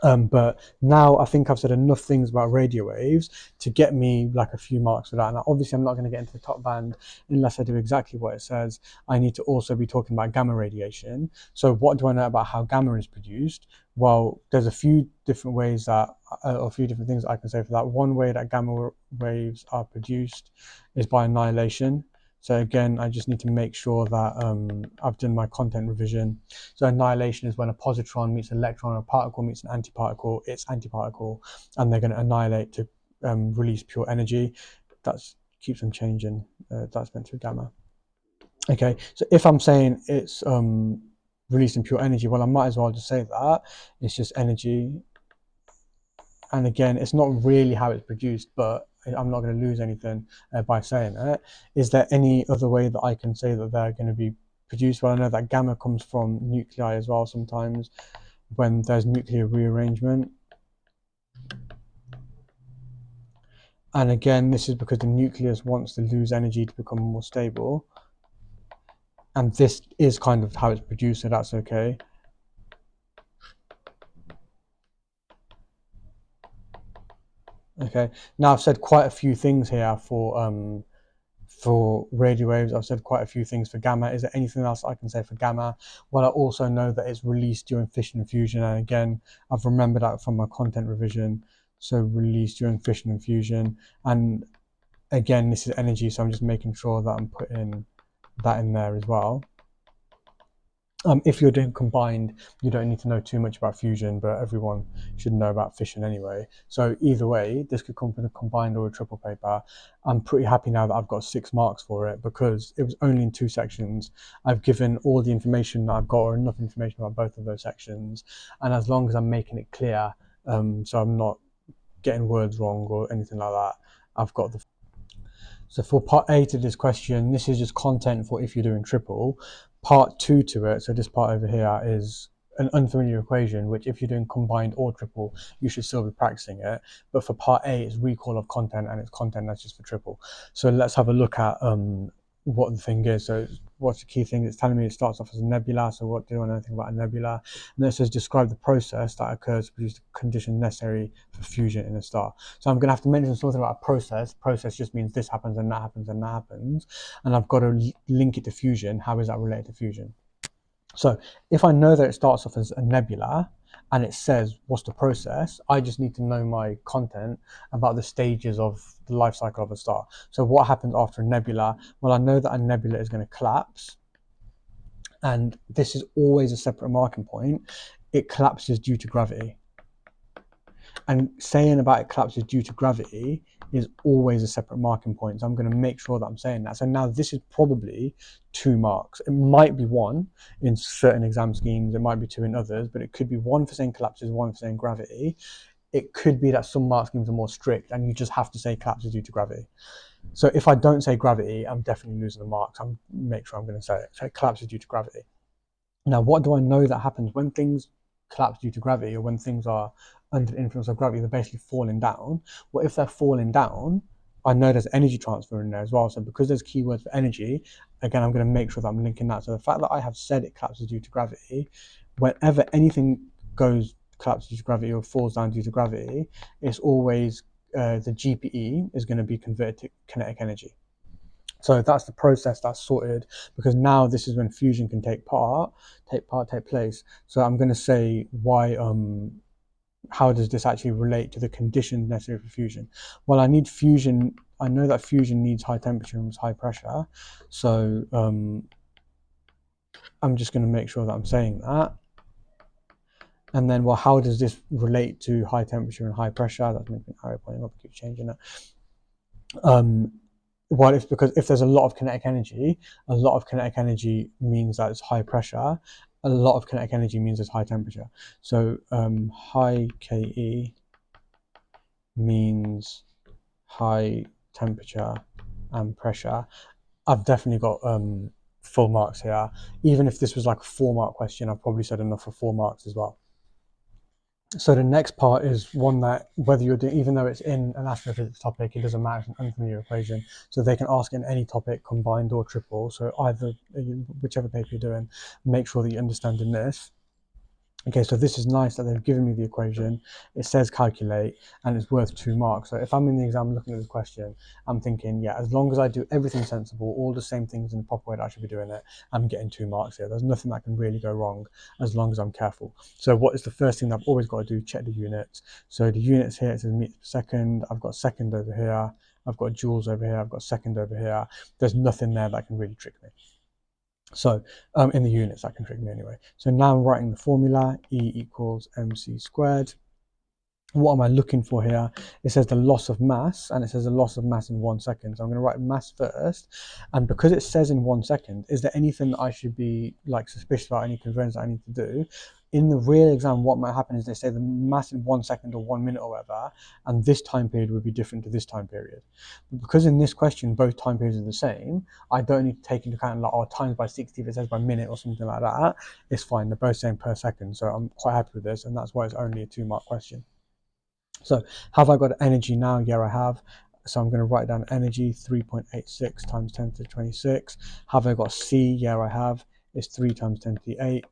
But now I think I've said enough things about radio waves to get me like a few marks for that. And obviously I'm not going to get into the top band unless I do exactly what it says. I need to also be talking about gamma radiation. So what do I know about how gamma is produced? Well, there's a few different ways that, a few different things I can say for that. One way that gamma waves are produced is by annihilation. So again, I just need to make sure that I've done my content revision. So annihilation is when a positron meets an electron or a particle meets an antiparticle, it's antiparticle, and they're going to annihilate to release pure energy. That keeps on changing. That's meant to be gamma. Okay, so if I'm saying it's releasing pure energy, well, I might as well just say that. It's just energy. And again, it's not really how it's produced, but I'm not going to lose anything by saying it. Is there any other way that I can say that they're going to be produced? Well, I know that gamma comes from nuclei as well sometimes when there's nuclear rearrangement. And again, this is because the nucleus wants to lose energy to become more stable. And this is kind of how it's produced, so that's okay. Okay, now I've said quite a few things here for radio waves. I've said quite a few things for gamma. Is there anything else I can say for gamma? Well, I also know that it's released during fission and fusion. And again, I've remembered that from my content revision. So released during fission and fusion. And again, this is energy. So I'm just making sure that I'm putting that in there as well. If you're doing combined, you don't need to know too much about fusion, but everyone should know about fission anyway. So either way, this could come from a combined or a triple paper. I'm pretty happy now that I've got 6 marks for it because it was only in 2 sections. I've given all the information that I've got, or enough information about both of those sections. And as long as I'm making it clear, so I'm not getting words wrong or anything like that, I've got the... So for part A to this question, this is just content for if you're doing triple. Part 2 to it, so this part over here is an unfamiliar equation, which if you're doing combined or triple, you should still be practicing it. But for part A, it's recall of content, and it's content that's just for triple. So let's have a look at what the thing is. So what's the key thing? It's telling me it starts off as a nebula. So what do I know anything about a nebula? And then it says describe the process that occurs to produce the conditions necessary for fusion in a star. So I'm going to have to mention something about a process. Process just means this happens and that happens and that happens. And I've got to link it to fusion. How is that related to fusion? So if I know that it starts off as a nebula and it says what's the process, I just need to know my content about the stages of the life cycle of a star. So what happens after a nebula? Well, I know that a nebula is going to collapse, and this is always a separate marking point. It collapses due to gravity. And saying about it collapses due to gravity is always a separate marking point. So I'm going to make sure that I'm saying that. So now this is probably 2 marks. It might be 1 in certain exam schemes, it might be 2 in others, but it could be 1 for saying collapses, 1 for saying gravity. It could be that some mark schemes are more strict and you just have to say collapses due to gravity. So if I don't say gravity, I'm definitely losing the marks. I'm make sure I'm going to say it. So it collapses due to gravity. Now, what do I know that happens when things collapse due to gravity, or when things are under the influence of gravity? They're basically falling down. Well, if they're falling down, I know there's energy transfer in there as well. So because there's keywords for energy, again, I'm going to make sure that I'm linking that. So the fact that I have said it collapses due to gravity, whenever anything collapses due to gravity or falls down due to gravity, it's always the GPE is going to be converted to kinetic energy. So that's the process that's sorted, because now this is when fusion can take place. So I'm going to say why, how does this actually relate to the conditions necessary for fusion? Well, I need fusion. I know that fusion needs high temperature and high pressure. So I'm just going to make sure that I'm saying that. And then, well, how does this relate to high temperature and high pressure? That's making an arrow pointing up, keep changing it. Well, it's because if there's a lot of kinetic energy means that it's high pressure. A lot of kinetic energy means it's high temperature. So high KE means high temperature and pressure. I've definitely got full marks here. Even if this was like a 4-mark question, I've probably said enough for 4 marks as well. So the next part is one that, whether you're doing, even though it's in an astrophysics topic, it doesn't matter, it's an unfamiliar equation. So they can ask in any topic, combined or triple. So either, whichever paper you're doing, make sure that you understand in this. Okay, so this is nice that they've given me the equation. It says calculate, and it's worth 2 marks. So if I'm in the exam looking at this question, I'm thinking, yeah, as long as I do everything sensible, all the same things in the proper way that I should be doing it, I'm getting 2 marks here. There's nothing that can really go wrong as long as I'm careful. So what is the first thing that I've always got to do? Check the units. So the units here, it says meters per second. I've got second over here. I've got joules over here. I've got second over here. There's nothing there that can really trick me. So in the units, that can trick me anyway. So now I'm writing the formula, E equals mc squared. What am I looking for here? It says the loss of mass, and it says the loss of mass in 1 second. So I'm going to write mass first. And because it says in 1 second, is there anything that I should be like suspicious about, any conversions that I need to do? In the real exam, what might happen is they say the mass in 1 second or 1 minute or whatever, and this time period would be different to this time period. But because in this question, both time periods are the same, I don't need to take into account like, oh, times by 60, if it says by minute or something like that, it's fine. They're both saying per second. So I'm quite happy with this, and that's why it's only a 2-mark question. So have I got energy now? Yeah, I have. So I'm going to write down energy, 3.86 times 10 to the 26. Have I got C? Yeah, I have. It's 3 times 10 to the 8.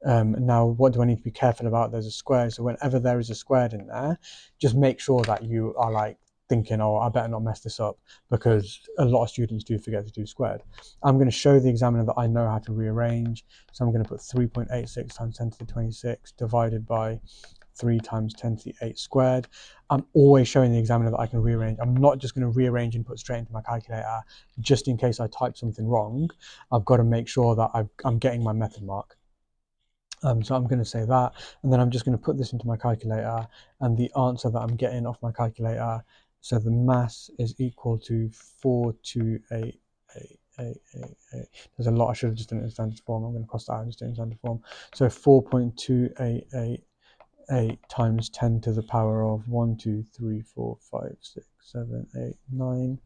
Now, what do I need to be careful about? There's a square. So whenever there is a squared in there, just make sure that you are like thinking, oh, I better not mess this up, because a lot of students do forget to do squared. I'm going to show the examiner that I know how to rearrange. So I'm going to put 3.86 times 10 to the 26 divided by 3 times 10 to the 8 squared. I'm always showing the examiner that I can rearrange. I'm not just going to rearrange and put straight into my calculator just in case I type something wrong. I've got to make sure that I'm getting my method mark. So I'm going to say that, and then I'm just going to put this into my calculator, and the answer that I'm getting off my calculator, so the mass is equal to 4288888. There's a lot I should have just done it in standard form. I'm going to cross that out and just do it in standard form. So 4.2888 times 10 to the power of 1, 2, 3, 4, 5, 6, 7, 8, 9.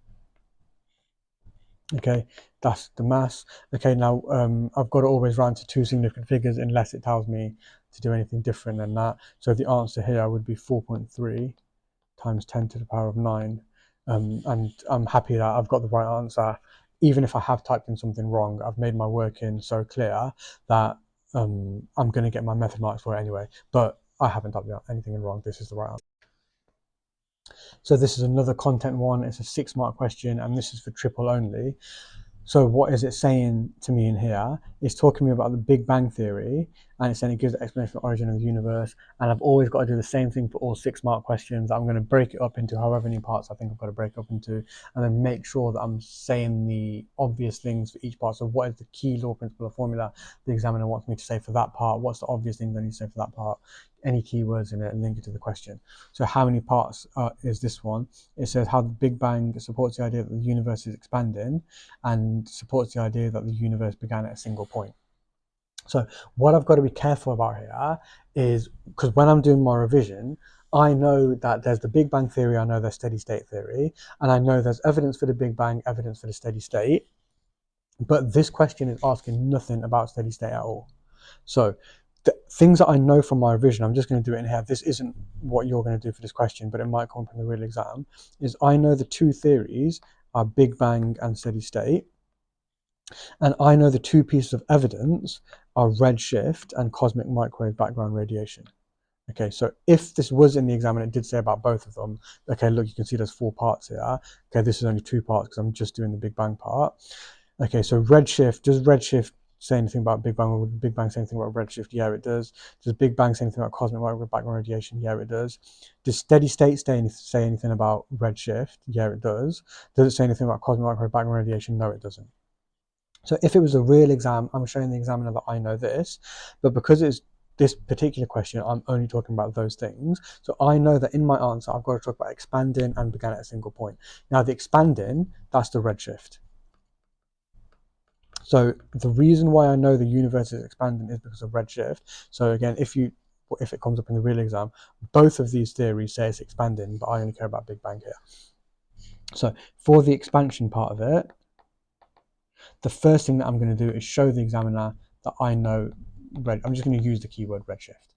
Okay, that's the mass. Okay, now I've got to always round to two significant figures unless it tells me to do anything different than that. So the answer here would be 4.3 times 10 to the power of 9. And I'm happy that I've got the right answer. Even if I have typed in something wrong, I've made my working so clear that I'm going to get my method marks for it anyway. But I haven't typed anything in wrong. This is the right answer. So this is another content one. It's a 6-mark question, and this is for triple only. So what is it saying to me in here? It's talking to me about the Big Bang Theory, and it's saying it gives the explanation of the origin of the universe. And I've always got to do the same thing for all 6-mark questions. I'm going to break it up into however many parts I think I've got to break up into, and then make sure that I'm saying the obvious things for each part. So what is the key law, principle, or formula the examiner wants me to say for that part? What's the obvious thing I need to say for that part? Any keywords in it, and link it to the question. So how many parts is this one? It says how the Big Bang supports the idea that the universe is expanding, and supports the idea that the universe began at a single point. So what I've got to be careful about here is, because when I'm doing my revision, I know that there's the Big Bang Theory, I know there's steady state theory, and I know there's evidence for the Big Bang, evidence for the steady state, but this question is asking nothing about steady state at all. So the things that I know from my revision, I'm just going to do it in here. This isn't what you're going to do for this question, but it might come from the real exam, is I know the two theories are Big Bang and steady state. And I know the two pieces of evidence are redshift and cosmic microwave background radiation. Okay, so if this was in the exam and it did say about both of them, okay, look, you can see there's 4 parts here. Okay, this is only 2 parts because I'm just doing the Big Bang part. Okay, so redshift, does redshift say anything about Big Bang, or would Big Bang say anything about redshift? Yeah, it does. Does Big Bang say anything about cosmic microwave background radiation? Yeah, it does. Does steady state say anything about redshift? Yeah, it does. Does it say anything about cosmic microwave background radiation? No, it doesn't. So if it was a real exam, I'm showing the examiner that I know this, but because it's this particular question, I'm only talking about those things. So I know that in my answer, I've got to talk about expanding and began at a single point. Now the expanding, that's the redshift. So the reason why I know the universe is expanding is because of redshift. So again, if it comes up in the real exam, both of these theories say it's expanding, but I only care about Big Bang here. So for the expansion part of it, the first thing that I'm going to do is show the examiner that I know I'm just going to use the keyword redshift.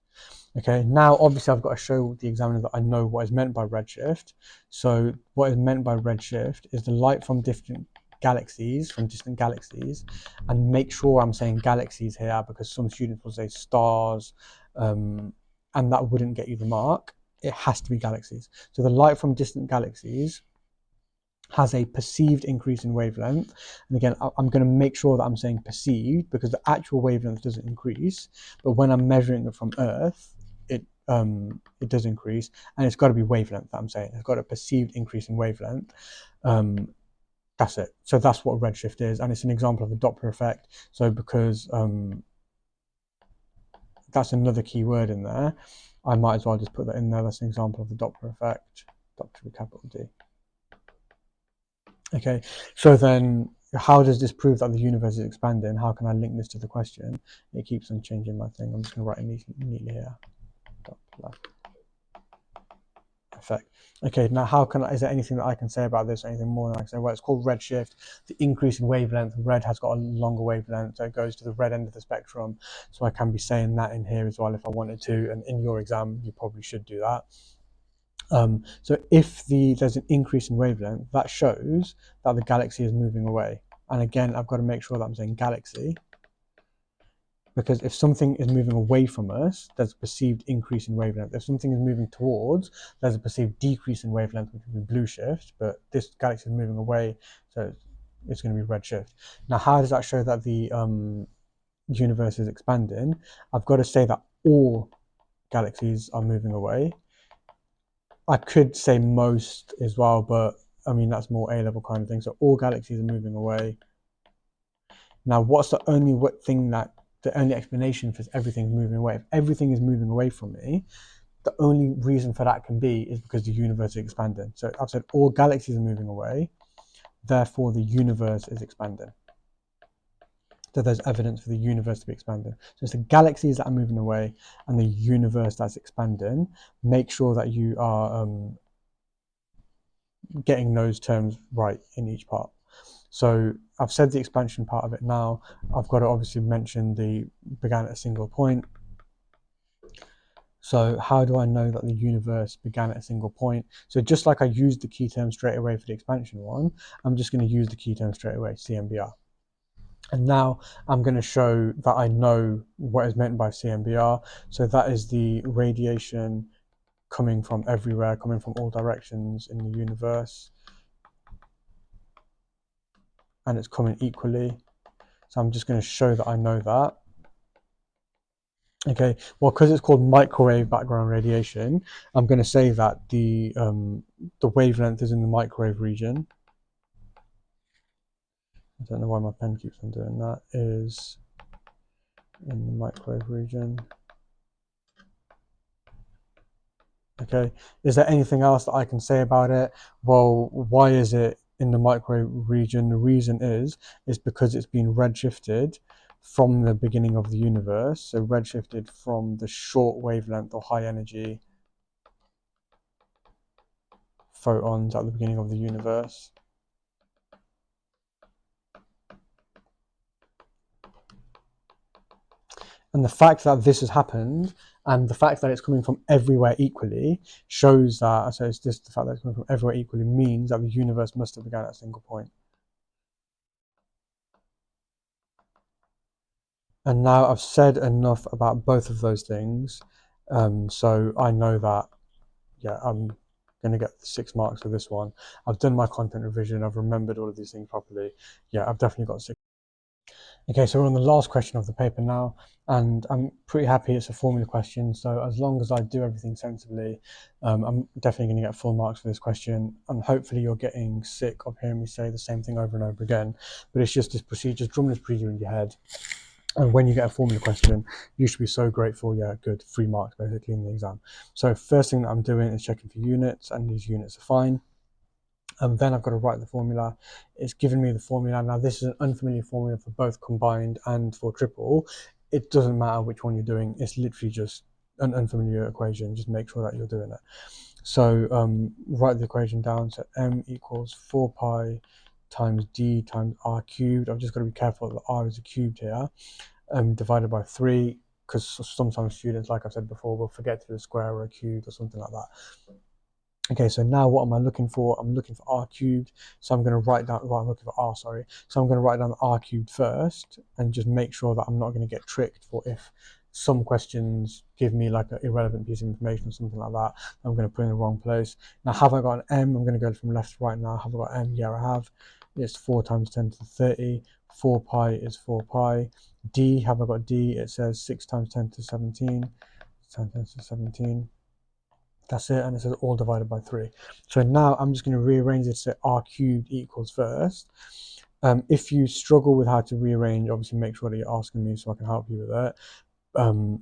Okay, now obviously I've got to show the examiner that I know what is meant by redshift. So what is meant by redshift is the light from distant galaxies, and make sure I'm saying galaxies here because some students will say stars, and that wouldn't get you the mark. It has to be galaxies. So the light from distant galaxies has a perceived increase in wavelength. And again, I'm going to make sure that I'm saying perceived because the actual wavelength doesn't increase, but when I'm measuring it from Earth, it does increase, and it's got to be wavelength that I'm saying. It's got a perceived increase in wavelength. That's it. So that's what redshift is, and it's an example of a Doppler effect. So because that's another key word in there, I might as well just put that in there. That's an example of the Doppler effect, Doppler with capital D. Okay, so then how does this prove that the universe is expanding? How can I link this to the question? It keeps on changing my thing. I'm just going to write it neatly here. Doppler effect. Okay, now is there anything that I can say about this? Anything more than I can say? Well, it's called redshift. The increase in wavelength. Red has got a longer wavelength, so it goes to the red end of the spectrum. So I can be saying that in here as well if I wanted to. And in your exam, you probably should do that. So if there's an increase in wavelength, that shows that the galaxy is moving away. And again, I've got to make sure that I'm saying galaxy, because if something is moving away from us, there's a perceived increase in wavelength. If something is moving towards, there's a perceived decrease in wavelength, which would be blue shift, but this galaxy is moving away, so it's going to be red shift. Now, how does that show that the universe is expanding? I've got to say that all galaxies are moving away. I could say most as well, but I mean, that's more A-level kind of thing. So all galaxies are moving away. Now, what's the only explanation for everything moving away? If everything is moving away from me, the only reason for that can be is because the universe is expanding. So I've said all galaxies are moving away, therefore the universe is expanding. So there's evidence for the universe to be expanding. So it's the galaxies that are moving away and the universe that's expanding. Make sure that you are getting those terms right in each part. So I've said the expansion part of it now. I've got to obviously mention the began at a single point. So how do I know that the universe began at a single point? So just like I used the key term straight away for the expansion one, I'm just going to use the key term straight away, CMBR. And now I'm going to show that I know what is meant by CMBR. So that is the radiation coming from everywhere, coming from all directions in the universe. And it's coming equally. So I'm just going to show that I know that. Okay, well, because it's called microwave background radiation, I'm going to say that the wavelength is in the microwave region. I don't know why my pen keeps on doing that. Is in the microwave region. Okay, is there anything else that I can say about it? Well, why is it in the microwave region? The reason is because it's been redshifted from the beginning of the universe. So redshifted from the short wavelength or high energy photons at the beginning of the universe. And the fact that this has happened and the fact that it's coming from everywhere equally shows that, so it's just the fact that it's coming from everywhere equally means that the universe must have begun at a single point. And now I've said enough about both of those things. So I know that, yeah, I'm going to get 6 marks for this one. I've done my content revision. I've remembered all of these things properly. Yeah, I've definitely got 6. Okay, so we're on the last question of the paper now, and I'm pretty happy it's a formula question. So as long as I do everything sensibly, I'm definitely going to get full marks for this question. And hopefully you're getting sick of hearing me say the same thing over and over again. But it's just this procedure, just drum this procedure in your head. And when you get a formula question, you should be so grateful. Yeah, good, 3 marks basically in the exam. So first thing that I'm doing is checking for units, and these units are fine. Then I've got to write the formula. It's given me the formula. Now this is an unfamiliar formula for both combined and for triple. It doesn't matter which one you're doing. It's literally just an unfamiliar equation. Just make sure that you're doing it. So write the equation down. So m equals 4 pi times d times r cubed. I've just got to be careful that r is a cubed here. Divided by 3, because sometimes students, like I've said before, will forget to do a square or a cubed or something like that. Okay, so now what am I looking for? I'm looking for r cubed. So I'm going to write down, well, I'm looking for r, sorry. So I'm going to write down the r cubed first and just make sure that I'm not going to get tricked for if some questions give me like an irrelevant piece of information or something like that. I'm going to put in the wrong place. Now, have I got an m? I'm going to go from left to right now. Have I got m? Yeah, I have. It's 4 times 10 to the 30. 4 pi is 4 pi. D, have I got d? It says 6 times 10 to 17. 10 times 10 to 17. That's it, and it says all divided by 3. So now I'm just going to rearrange it to say r cubed equals first. If you struggle with how to rearrange, obviously make sure that you're asking me so I can help you with it.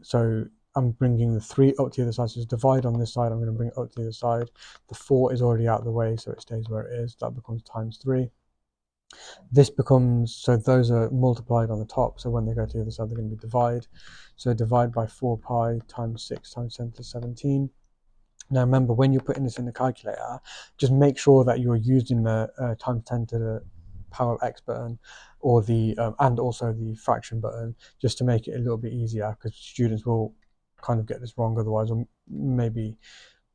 So I'm bringing the 3 up to the other side, so divide on this side, I'm going to bring it up to the other side. The 4 is already out of the way, so it stays where it is. That becomes times 3. This becomes, so those are multiplied on the top, so when they go to the other side, they're going to be divide. So divide by 4 pi times 6 times 10 to 17. Now remember, when you're putting this in the calculator, just make sure that you're using the times 10 to the power of x button, or the and also the fraction button, just to make it a little bit easier, because students will kind of get this wrong otherwise, or maybe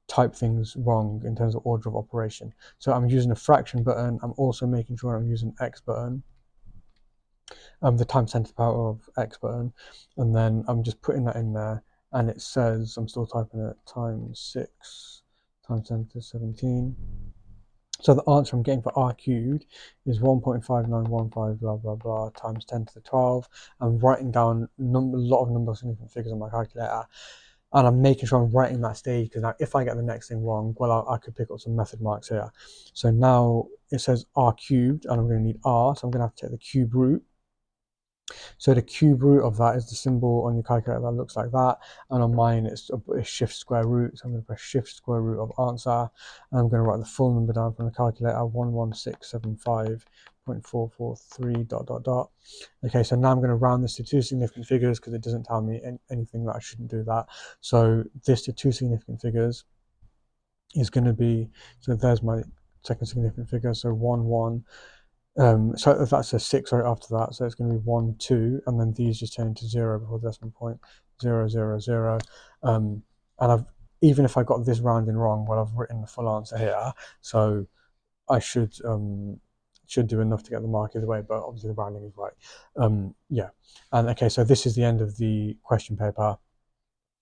type things wrong in terms of order of operation. So I'm using a fraction button. I'm also making sure I'm using x button, the times 10 to the power of x button, and then I'm just putting that in there. And it says, I'm still typing it, times 6 times 10 to 17. So the answer I'm getting for r cubed is 1.5915 blah blah blah times 10 to the 12. I'm writing down a lot of number significant figures on my calculator, and I'm making sure I'm writing that stage, because now if I get the next thing wrong, well, I could pick up some method marks here. So now it says r cubed, and I'm going to need r, so I'm going to have to take the cube root. So the cube root of that is the symbol on your calculator that looks like that, and on mine it's a shift square root. So I'm going to press shift square root of answer, and I'm going to write the full number down from the calculator, 11675.443 dot dot dot. Okay, so now I'm going to round this to 2 significant figures, because it doesn't tell me anything that I shouldn't do that. So this to 2 significant figures is going to be, so there's my second significant figure, so 11 So if that's a 6 right after that, so it's going to be 1, 2, and then these just turn into 0 before the decimal point, 0, 0, 0. And even if I got this rounding wrong, well, I've written the full answer here, so I should do enough to get the mark either way, but obviously the rounding is right. Yeah, and okay, so this is the end of the question paper.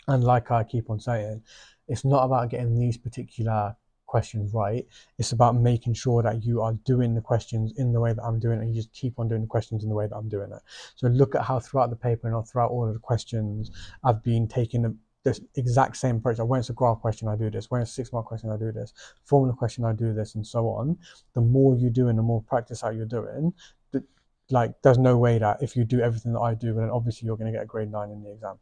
And like I keep on saying, it's not about getting these particular questions right. It's about making sure that you are doing the questions in the way that I'm doing it, and you just keep on doing the questions in the way that I'm doing it. So look at how throughout the paper and throughout all of the questions, I've been taking this exact same approach. When it's a graph question, I do this. When it's a 6-mark question, I do this. Formula question, I do this, and so on. The more you do and the more practice out you're doing, like there's no way that if you do everything that I do, then obviously you're going to get a grade 9 in the exam.